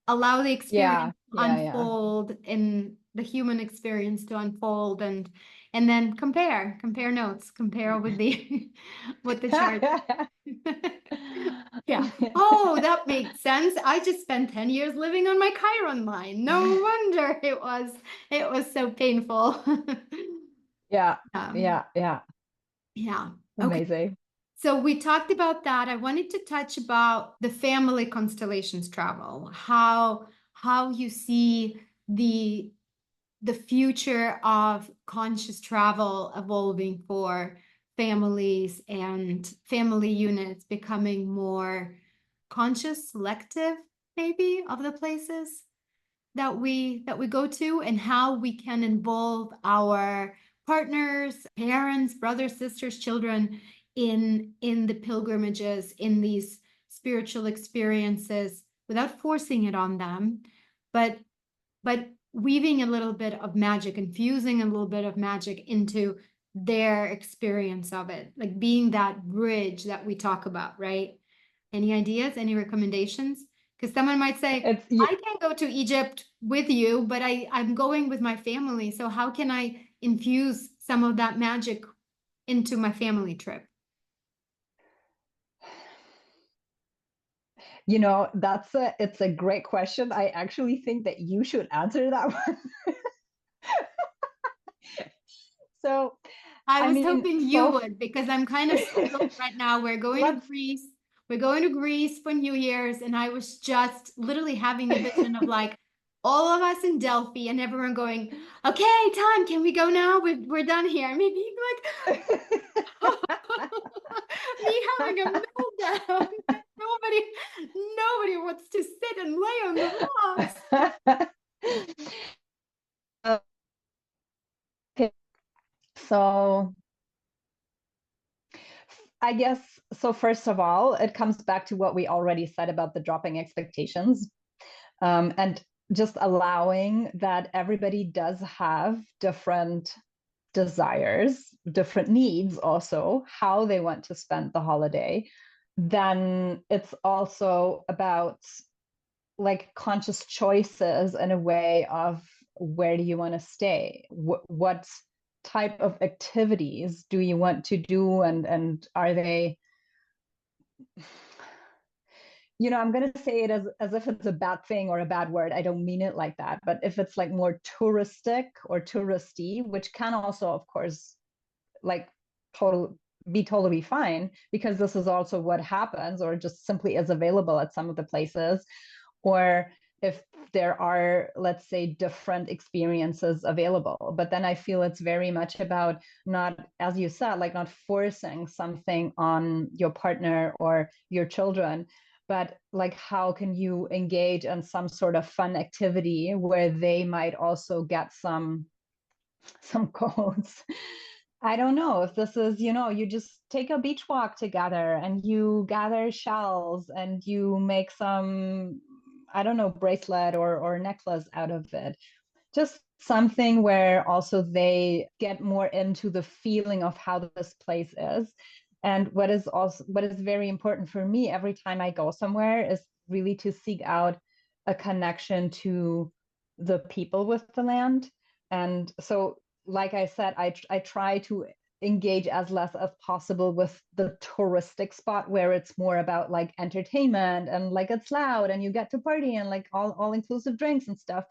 allow the Yeah. experience to Yeah. unfold in the human experience to unfold and then compare notes, compare with the with the chart. Yeah. Oh, that makes sense. I just spent 10 years living on my Chiron line. No wonder it was so painful. Yeah. Um, Yeah. Yeah. yeah. Okay. Amazing. So we talked about that. I wanted to touch about the family constellations travel, how you see the future of conscious travel evolving for families and family units becoming more conscious, selective, maybe, of the places that we go to and how we can involve our partners, parents, brothers, sisters, children in the pilgrimages, in these spiritual experiences without forcing it on them, but but weaving a little bit of magic, infusing a little bit of magic into their experience of it, like being that bridge that we talk about, right? Any ideas, any recommendations? Because someone might say, It's I can't go to Egypt with you, but I'm going with my family. So how can I infuse some of that magic into my family trip? it's a great question. I actually think that you should answer that one. So, I I was mean, hoping you would because I'm kind of spoiled right now. We're going to let's Greece. We're going to Greece for New Year's, and I was just literally having a vision of like all of us in Delphi and everyone going, "Okay, time. Can we go now? We're done here." Maybe me having a meltdown. Nobody wants to sit and lay on the rocks. Okay, so I guess So first of all, it comes back to what we already said about the dropping expectations, and just allowing that everybody does have different desires, different needs, also how they want to spend the holiday. Then it's also about like conscious choices in a way of where do you want to stay? What type of activities do you want to do? And are they, I'm going to say it as if it's a bad thing or a bad word. I don't mean it like that. But if it's like more touristic or touristy, which can also, of course, like be totally fine, because this is also what happens or just simply is available at some of the places. Or if there are, let's say, different experiences available. But then I feel it's very much about not, as you said, like not forcing something on your partner or your children, but like how can you engage in some sort of fun activity where they might also get some codes. I don't know if this is, you just take a beach walk together and you gather shells and you make some, I don't know, bracelet or necklace out of it. Just something where also they get more into the feeling of how this place is. And what is very important for me every time I go somewhere is really to seek out a connection to the people with the land. And so, like I said, I try to engage as less as possible with the touristic spot where it's more about like entertainment and like it's loud and you get to party and like all inclusive drinks and stuff.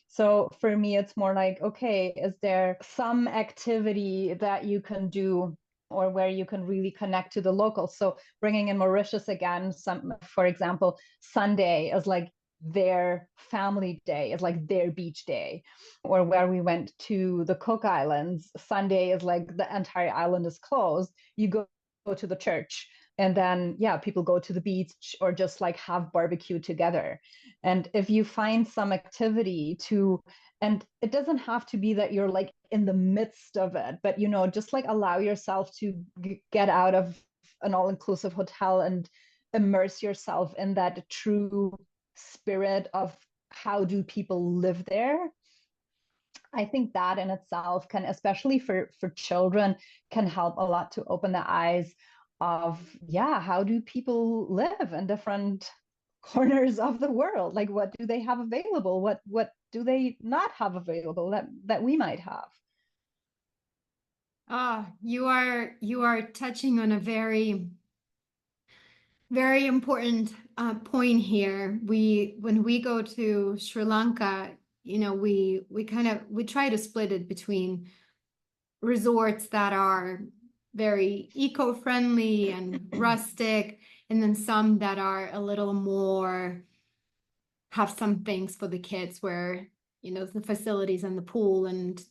So for me, it's more like, okay, is there some activity that you can do or where you can really connect to the locals? So bringing in Mauritius again, for example, Sunday is like their family day, is like their beach day. Or where we went to the Cook Islands, Sunday is like the entire island is closed. You go to the church. And then, yeah, people go to the beach or just like have barbecue together. And if you find some activity and it doesn't have to be that you're like in the midst of it, but, just like allow yourself to get out of an all-inclusive hotel and immerse yourself in that true spirit of how do people live there. I think that in itself can, especially for children, can help a lot to open the eyes of, yeah, how do people live in different corners of the world? Like, what do they have available? What do they not have available that we might have? You are touching on a very, very important point here. When we go to Sri Lanka, we try to split it between resorts that are very eco-friendly and rustic, and then some that are a little more, have some things for the kids where, the facilities and the pool and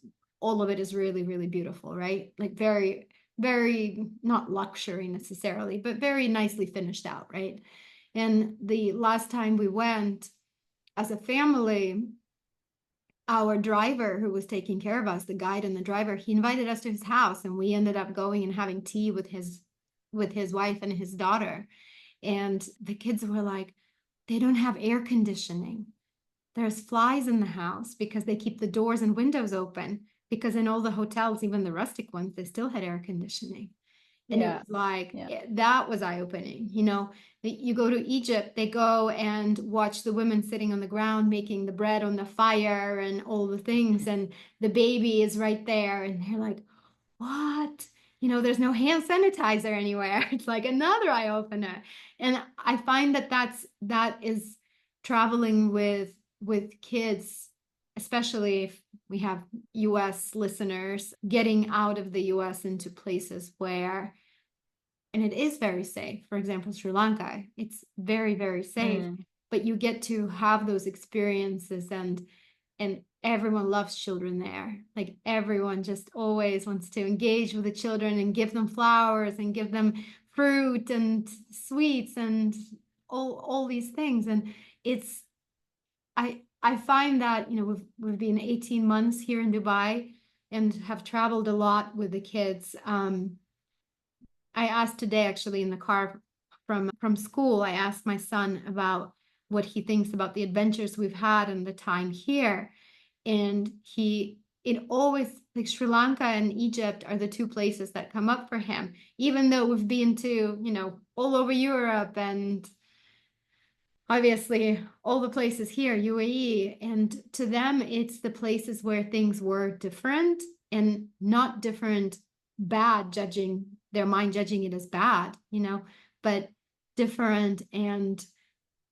all of it is really, really beautiful, right? Like very, very not luxury necessarily, but very nicely finished out, right? And the last time we went as a family, our driver who was taking care of us, the guide and the driver, he invited us to his house, and we ended up going and having tea with his wife and his daughter. And the kids were like, they don't have air conditioning. There's flies in the house because they keep the doors and windows open, because in all the hotels, even the rustic ones, they still had air conditioning. And it was like, that was eye-opening. You go to Egypt, they go and watch the women sitting on the ground making the bread on the fire and all the things, and the baby is right there, and they're like, what? There's no hand sanitizer anywhere. It's like another eye-opener. And I find that is traveling with kids, especially if we have US listeners, getting out of the US into places where, and it is very safe. For example, Sri Lanka, it's very, very safe, but you get to have those experiences, and everyone loves children there. Like everyone just always wants to engage with the children and give them flowers and give them fruit and sweets and all these things. And it's, I find that, we've been 18 months here in Dubai and have traveled a lot with the kids. I asked today actually in the car from school, I asked my son about what he thinks about the adventures we've had and the time here. And it always, like Sri Lanka and Egypt are the two places that come up for him, even though we've been to, all over Europe and obviously all the places here, UAE. And to them, it's the places where things were different, and not different, bad, judging their mind, judging it as bad, but different and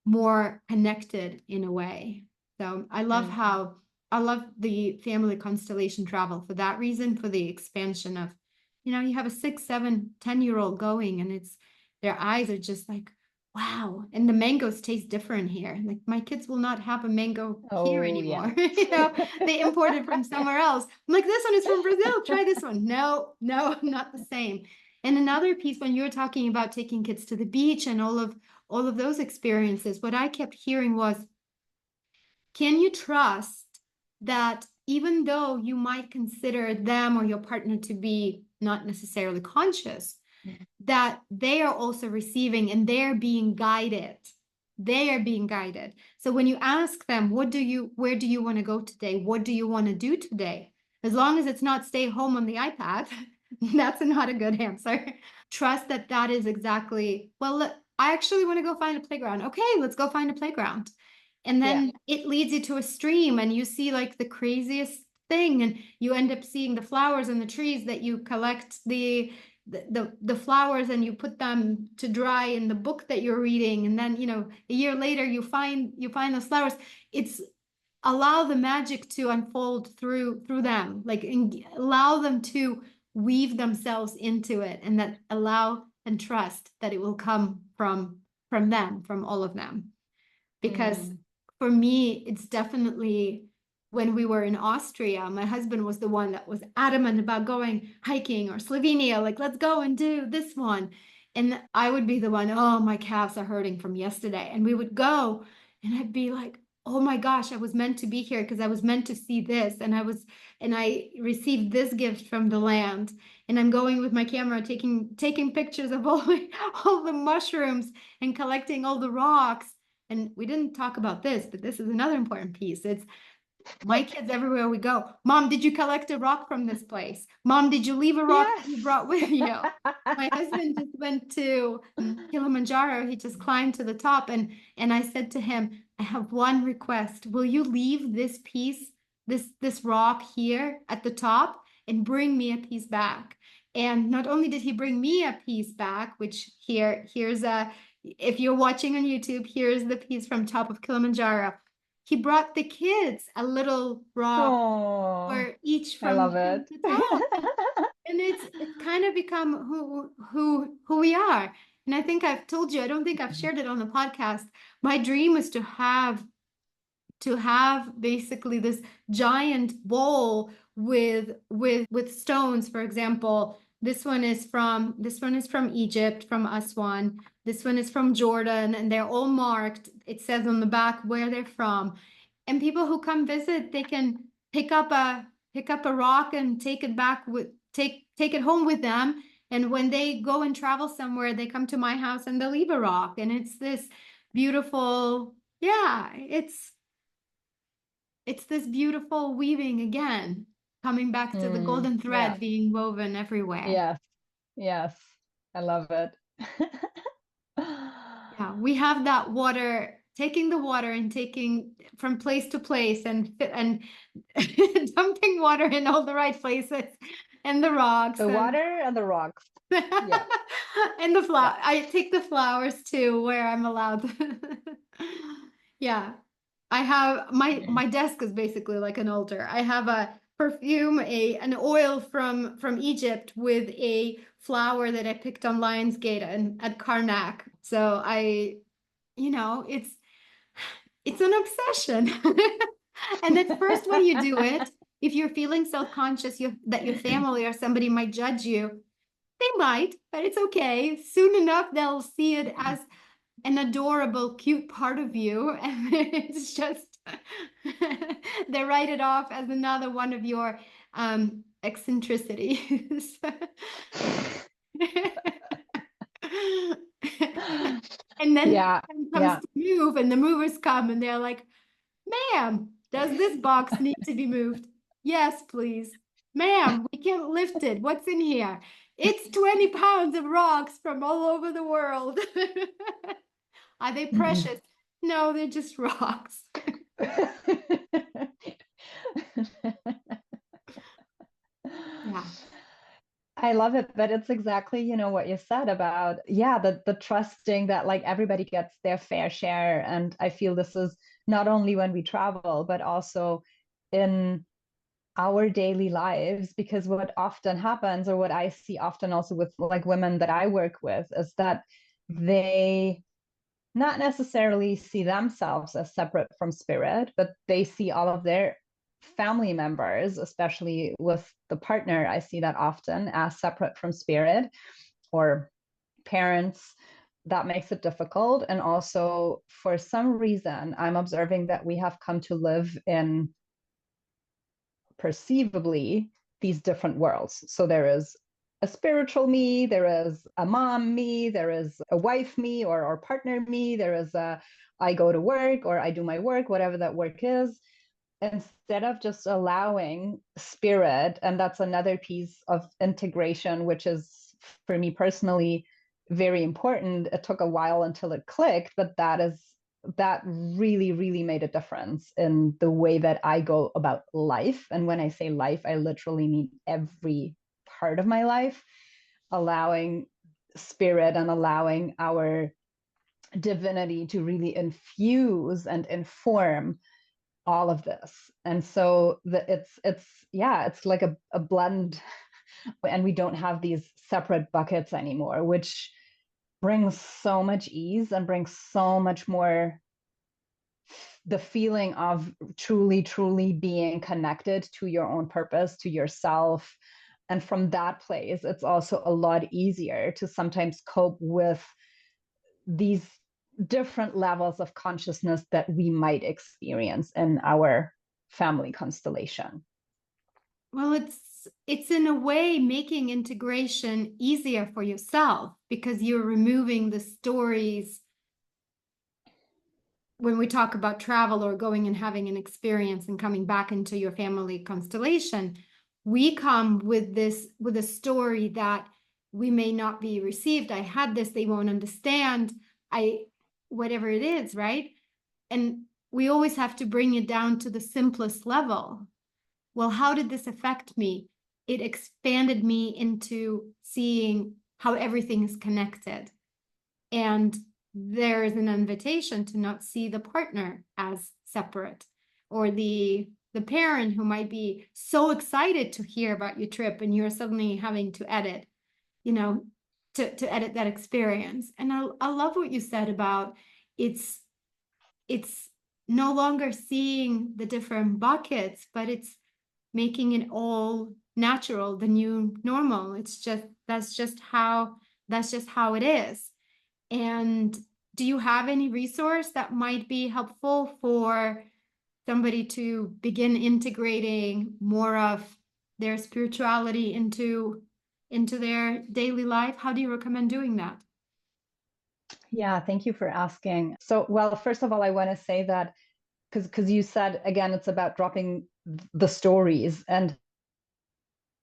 more connected in a way. So I love the family constellation travel for that reason, for the expansion of, you have a 6, 7, 10-year-old going, and their eyes are just like, wow. And the mangoes taste different here. Like, my kids will not have a mango here Oh, anymore. yeah. They imported from somewhere else. I'm like, this one is from Brazil. Try this one. No, not the same. And another piece, when you were talking about taking kids to the beach and all of those experiences, what I kept hearing was, can you trust that even though you might consider them or your partner to be not necessarily conscious, that they are also receiving and they're being guided. They are being guided. So when you ask them, where do you want to go today? What do you want to do today? As long as it's not stay home on the iPad, that's not a good answer. Trust that is exactly, well, I actually want to go find a playground. Okay, let's go find a playground. And then it leads you to a stream, and you see like the craziest thing, and you end up seeing the flowers and the trees that you collect the flowers, and you put them to dry in the book that you're reading, and then a year later you find those flowers. It's allow the magic to unfold through them, like allow them to weave themselves into it, and that allow and trust that it will come from them, from all of them. Because for me, it's definitely, when we were in Austria, my husband was the one that was adamant about going hiking, or Slovenia, like, let's go and do this one. And I would be the one, oh, my calves are hurting from yesterday. And we would go, and I'd be like, oh my gosh, I was meant to be here because I was meant to see this. And I received this gift from the land. And I'm going with my camera, taking pictures of all the mushrooms and collecting all the rocks. And we didn't talk about this, but this is another important piece. It's my kids everywhere we go. Mom, did you collect a rock from this place? Mom, did you leave a rock that you brought with you? My husband just went to Kilimanjaro. He just climbed to the top, and I said to him, I have one request. Will you leave this piece, this rock here at the top, and bring me a piece back? And not only did he bring me a piece back, which here's a, if you're watching on YouTube, here's the piece from top of Kilimanjaro. He brought the kids a little rock Oh, for each I from love it. the top. And it's kind of become who we are. And I think I've told you, I don't think I've shared it on the podcast. My dream is to have basically this giant bowl with stones. For example, this one is from Egypt, from Aswan. This one is from Jordan, and they're all marked. It says on the back where they're from. And people who come visit, they can pick up a rock and take it back take it home with them. And when they go and travel somewhere, they come to my house and they'll leave a rock. And it's this beautiful, yeah, it's this beautiful weaving again, coming back to the golden Yeah. thread being woven everywhere. Yes. Yes. I love it. Yeah, we have that water, taking the water and taking from place to place, and dumping water in all the right places, and the rocks, The and water and the rocks. Yeah. and the Yeah. flower. I take the flowers too, where I'm allowed. Yeah. I have my desk is basically like an altar. I have a perfume, an oil from Egypt with a flower that I picked on Lionsgate and at Karnak. So it's an obsession. And at first, when you do it, if you're feeling self-conscious, that your family or somebody might judge you, they might, but it's okay. Soon enough, they'll see it as an adorable, cute part of you, and it's just they write it off as another one of your eccentricities. And then Yeah, it comes yeah. to move, and the movers come and they're like, ma'am, does this box need to be moved? Yes, please. Ma'am, we can't lift it. What's in here? It's 20 pounds of rocks from all over the world. Are they precious? No, they're just rocks. Yeah. I love it, but it's exactly, what you said about, yeah, the trusting that like everybody gets their fair share. And I feel this is not only when we travel, but also in our daily lives, because what often happens, or what I see often also with like women that I work with, is that they not necessarily see themselves as separate from spirit, but they see all of their family members, especially with the partner. I see that often as separate from spirit, or parents. That makes it difficult. And also, for some reason, I'm observing that we have come to live in perceivably these different worlds. So there is a spiritual me, there is a mom me, there is a wife me, or partner me, there is a I go to work or I do my work, whatever that work is, instead of just allowing spirit. And that's another piece of integration, which is for me personally very important. It took a while until it clicked, but that really, really made a difference in the way that I go about life. And when I say life, I literally mean every part of my life, allowing spirit and allowing our divinity to really infuse and inform all of this. And so it's yeah, it's like a blend, and we don't have these separate buckets anymore, which brings so much ease and brings so much more the feeling of truly, truly being connected to your own purpose, to yourself. And from that place, it's also a lot easier to sometimes cope with these different levels of consciousness that we might experience in our family constellation. Well, it's in a way making integration easier for yourself because you're removing the stories when we talk about travel or going and having an experience and coming back into your family constellation. We come with a story that we may not be received. I had this, they won't understand. Whatever it is, right? And we always have to bring it down to the simplest level. Well, how did this affect me? It expanded me into seeing how everything is connected. And there is an invitation to not see the partner as separate, or the parent who might be so excited to hear about your trip and you're suddenly having to edit, you know, to edit that experience. And I love what you said about it's it's no longer seeing the different buckets, but it's making it all natural, the new normal. It's just that's just how it is. And do you have any resource that might be helpful for somebody to begin integrating more of their spirituality into their daily life? How do you recommend doing that? Yeah, thank you for asking. So, well, first of all, I want to say that because you said again, it's about dropping the stories. And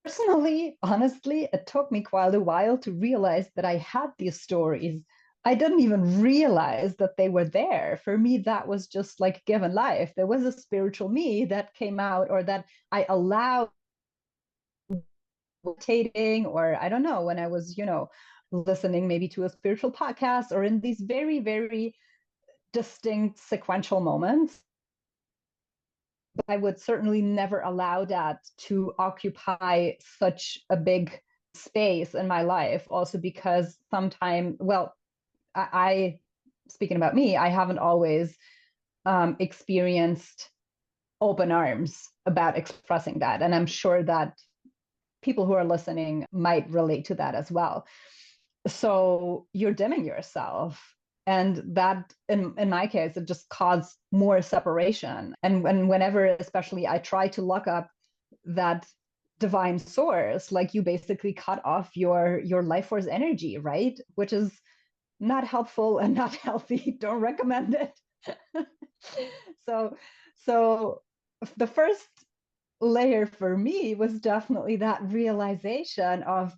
personally, honestly, it took me quite a while to realize that I had these stories. I didn't even realize that they were there. For me, that was just like given life. There was a spiritual me that came out, or that I allowed meditating, or I don't know, when I was, listening maybe to a spiritual podcast, or in these very, very distinct sequential moments. But I would certainly never allow that to occupy such a big space in my life. Also, because sometimes, well, I speaking about me, I haven't always experienced open arms about expressing that. And I'm sure that people who are listening might relate to that as well. So you're dimming yourself. And that, in my case, it just caused more separation. And whenever, especially, I try to look up that divine source, like, you basically cut off your life force energy, right? Which is not helpful and not healthy. Don't recommend it. so so the first layer for me was definitely that realization of,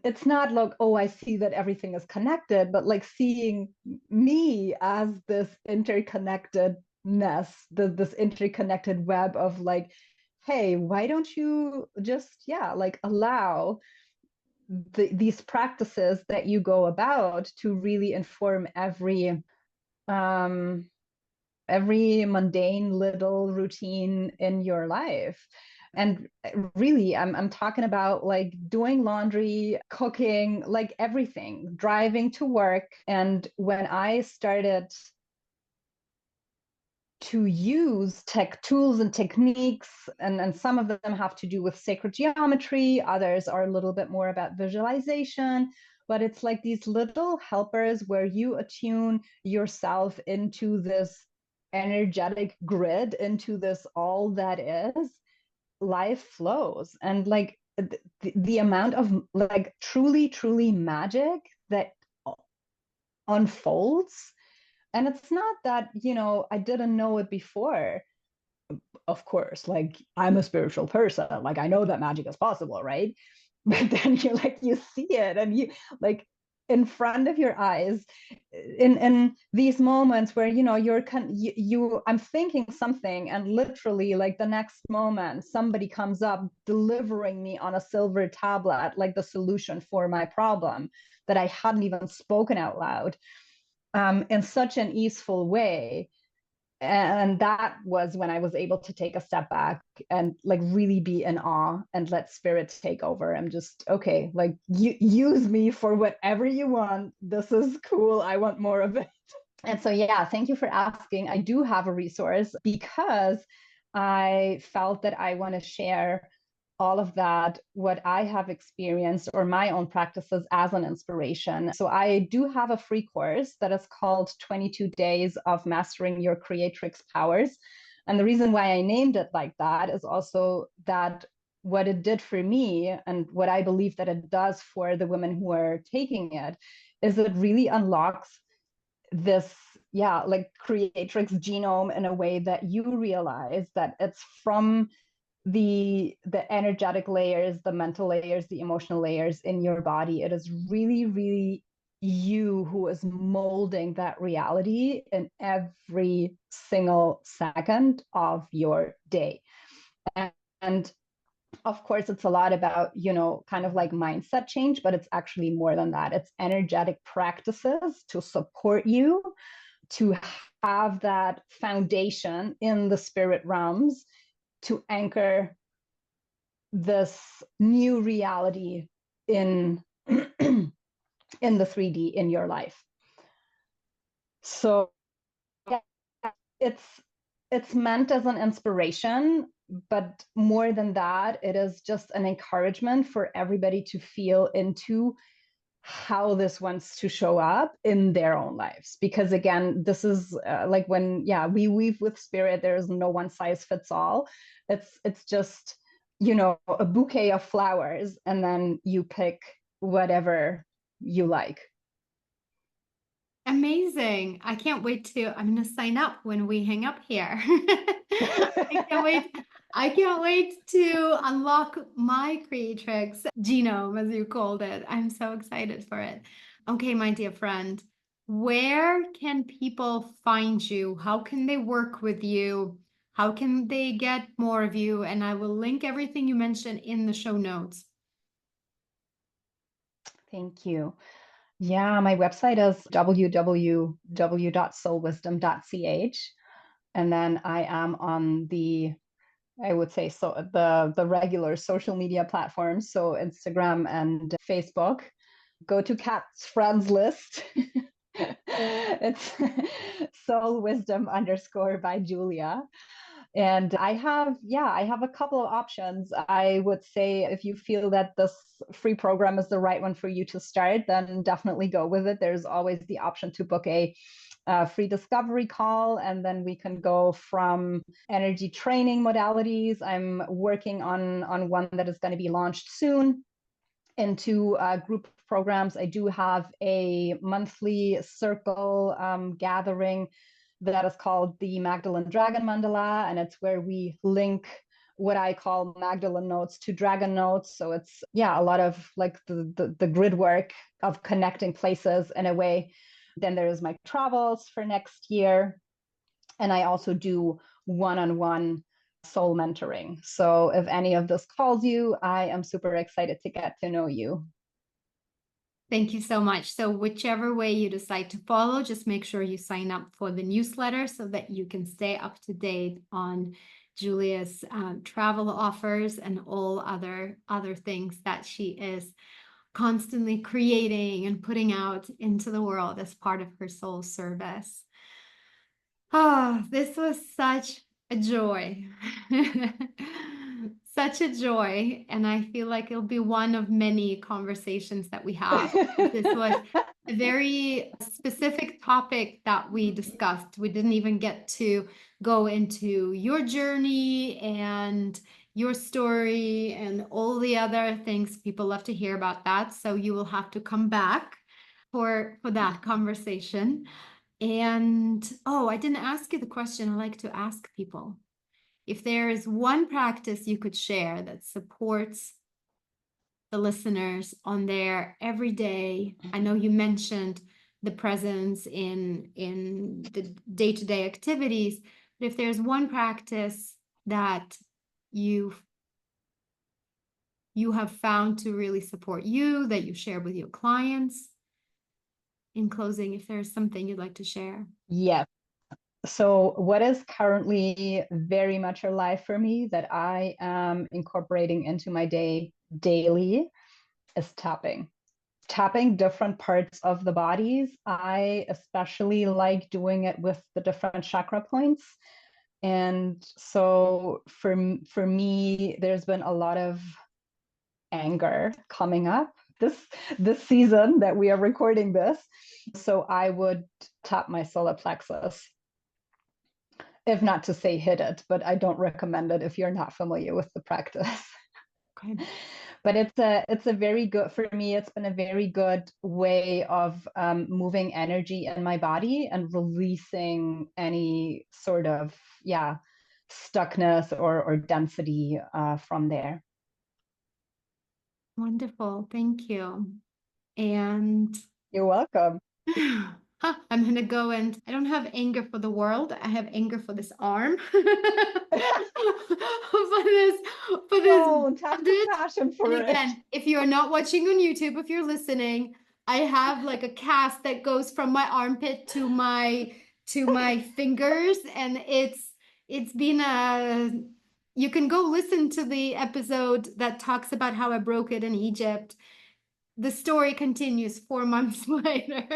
it's not like, oh, I see that everything is connected, but like seeing me as this interconnectedness, this interconnected web of like, hey, why don't you just, yeah, like allow these practices that you go about to really inform um, every mundane little routine in your life. And really, I'm talking about like doing laundry, cooking, like everything, driving to work. And when I started to use tech tools and techniques, and some of them have to do with sacred geometry, others are a little bit more about visualization, but it's like these little helpers where you attune yourself into this energetic grid, into this all that is, life flows. And like the amount of like truly magic that unfolds. And it's not that, I didn't know it before. Of course, like I'm a spiritual person, like I know that magic is possible, right? But then you see it, and you like in front of your eyes, in these moments where I'm thinking something, and literally like the next moment somebody comes up delivering me on a silver tablet like the solution for my problem that I hadn't even spoken out loud, in such an easeful way. And that was when I was able to take a step back and like really be in awe and let spirit take over. I'm just, okay, like use me for whatever you want. This is cool. I want more of it. And so, yeah, thank you for asking. I do have a resource because I felt that I want to share all of that, what I have experienced or my own practices as an inspiration. So I do have a free course that is called 22 Days of Mastering Your Creatrix Powers. And the reason why I named it like that is also that what it did for me and what I believe that it does for the women who are taking it is it really unlocks this, yeah, like creatrix genome in a way that you realize that it's from the energetic layers, the mental layers, the emotional layers in your body. It is really you who is molding that reality in every single second of your day. And of course, it's a lot about, kind of like mindset change, but it's actually more than that. It's energetic practices to support you to have that foundation in the spirit realms to anchor this new reality in in the 3D in your life. So yeah, it's meant as an inspiration, but more than that, it is just an encouragement for everybody to feel into how this wants to show up in their own lives. Because again, this is like when, yeah, we weave with spirit, there's no one size fits all. It's just, a bouquet of flowers, and then you pick whatever you like. Amazing. I can't wait I'm going to sign up when we hang up here. I can't wait. I can't wait to unlock my creatrix genome, as you called it. I'm so excited for it. Okay, my dear friend, where can people find you? How can they work with you? How can they get more of you? And I will link everything you mentioned in the show notes. Thank you. Yeah, my website is www.soulwisdom.ch. And then I am on I would say, so the regular social media platforms, so Instagram and Facebook. Go to Kat's friends list. It's soul wisdom _ by Julia. And I have a couple of options. I would say if you feel that this free program is the right one for you to start, then definitely go with it. There's always the option to book a free discovery call, and then we can go from energy training modalities. I'm working on one that is going to be launched soon, into group programs. I do have a monthly circle gathering that is called the Magdalene Dragon Mandala, and it's where we link what I call Magdalene notes to dragon notes. So it's a lot of like the grid work of connecting places in a way. Then there's my travels for next year, and I also do one-on-one soul mentoring. So if any of this calls you, I am super excited to get to know you. Thank you so much. So whichever way you decide to follow, just make sure you sign up for the newsletter so that you can stay up to date on Julia's travel offers and all other things that she is constantly creating and putting out into the world as part of her soul service. Oh, this was such a joy. Such a joy. And I feel like it'll be one of many conversations that we have. This was a very specific topic that we discussed. We didn't even get to go into your journey and your story and all the other things. People love to hear about that. So you will have to come back for that conversation. And I didn't ask you the question I like to ask people. If there is one practice you could share that supports the listeners on their everyday, I know you mentioned the presence in the day-to-day activities, but if there's one practice that you have found to really support you, that you share with your clients, in closing, if there's something you'd like to share. Yes. So what is currently very much alive for me that I am incorporating into my day daily is tapping. Tapping different parts of the bodies. I especially like doing it with the different chakra points. And so for me, there's been a lot of anger coming up this season that we are recording this. So I would tap my solar plexus, if not to say hit it, but I don't recommend it if you're not familiar with the practice. Okay. But it's a very good, for me, it's been a very good way of moving energy in my body and releasing any sort of stuckness or density from there. Wonderful. Thank you. And You're welcome. I'm gonna go, and I don't have anger for the world. I have anger for this arm. For this Don't have bandage. compassion for And it. again, if you're not watching on YouTube, if you're listening, I have like a cast that goes from my armpit to my fingers, and it's been a you can go listen to the episode that talks about how I broke it in Egypt. The story continues 4 months later.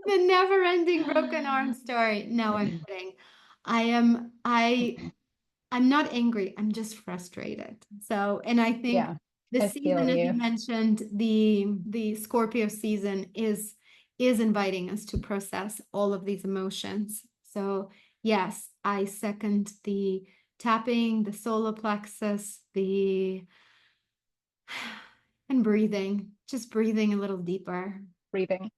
The never-ending broken arm story. No, I'm kidding. I'm not angry. I'm just frustrated. So, and I think Yeah, the I feel season, as you you. mentioned, the Scorpio season is inviting us to process all of these emotions. So, yes, I second the tapping, the solar plexus, and breathing, just breathing a little deeper. Breathing.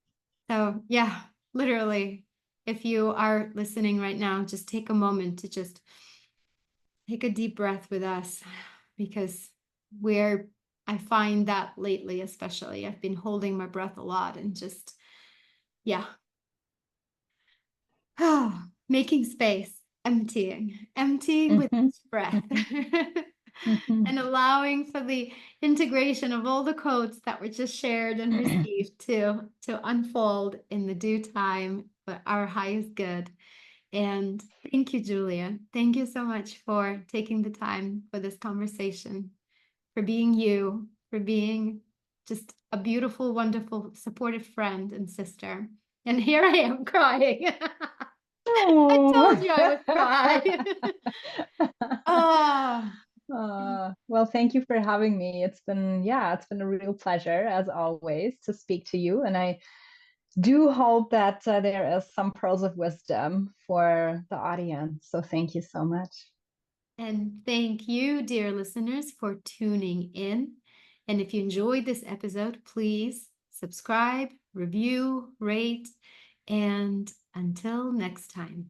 So, yeah, literally, if you are listening right now, just take a moment to just take a deep breath with us, because I find that lately, especially, I've been holding my breath a lot and just, making space, emptying with Mhm. each breath. Mhm. And allowing for the integration of all the codes that were just shared and received to unfold in the due time for our highest good. And thank you, Julia. Thank you so much for taking the time for this conversation, for being you, for being just a beautiful, wonderful, supportive friend and sister. And here I am crying. I told you I would cry. Ah. Well, thank you for having me. It's been a real pleasure as always to speak to you. And I do hope that there is some pearls of wisdom for the audience. So thank you so much. And thank you, dear listeners, for tuning in. And if you enjoyed this episode, please subscribe, review, rate, and until next time.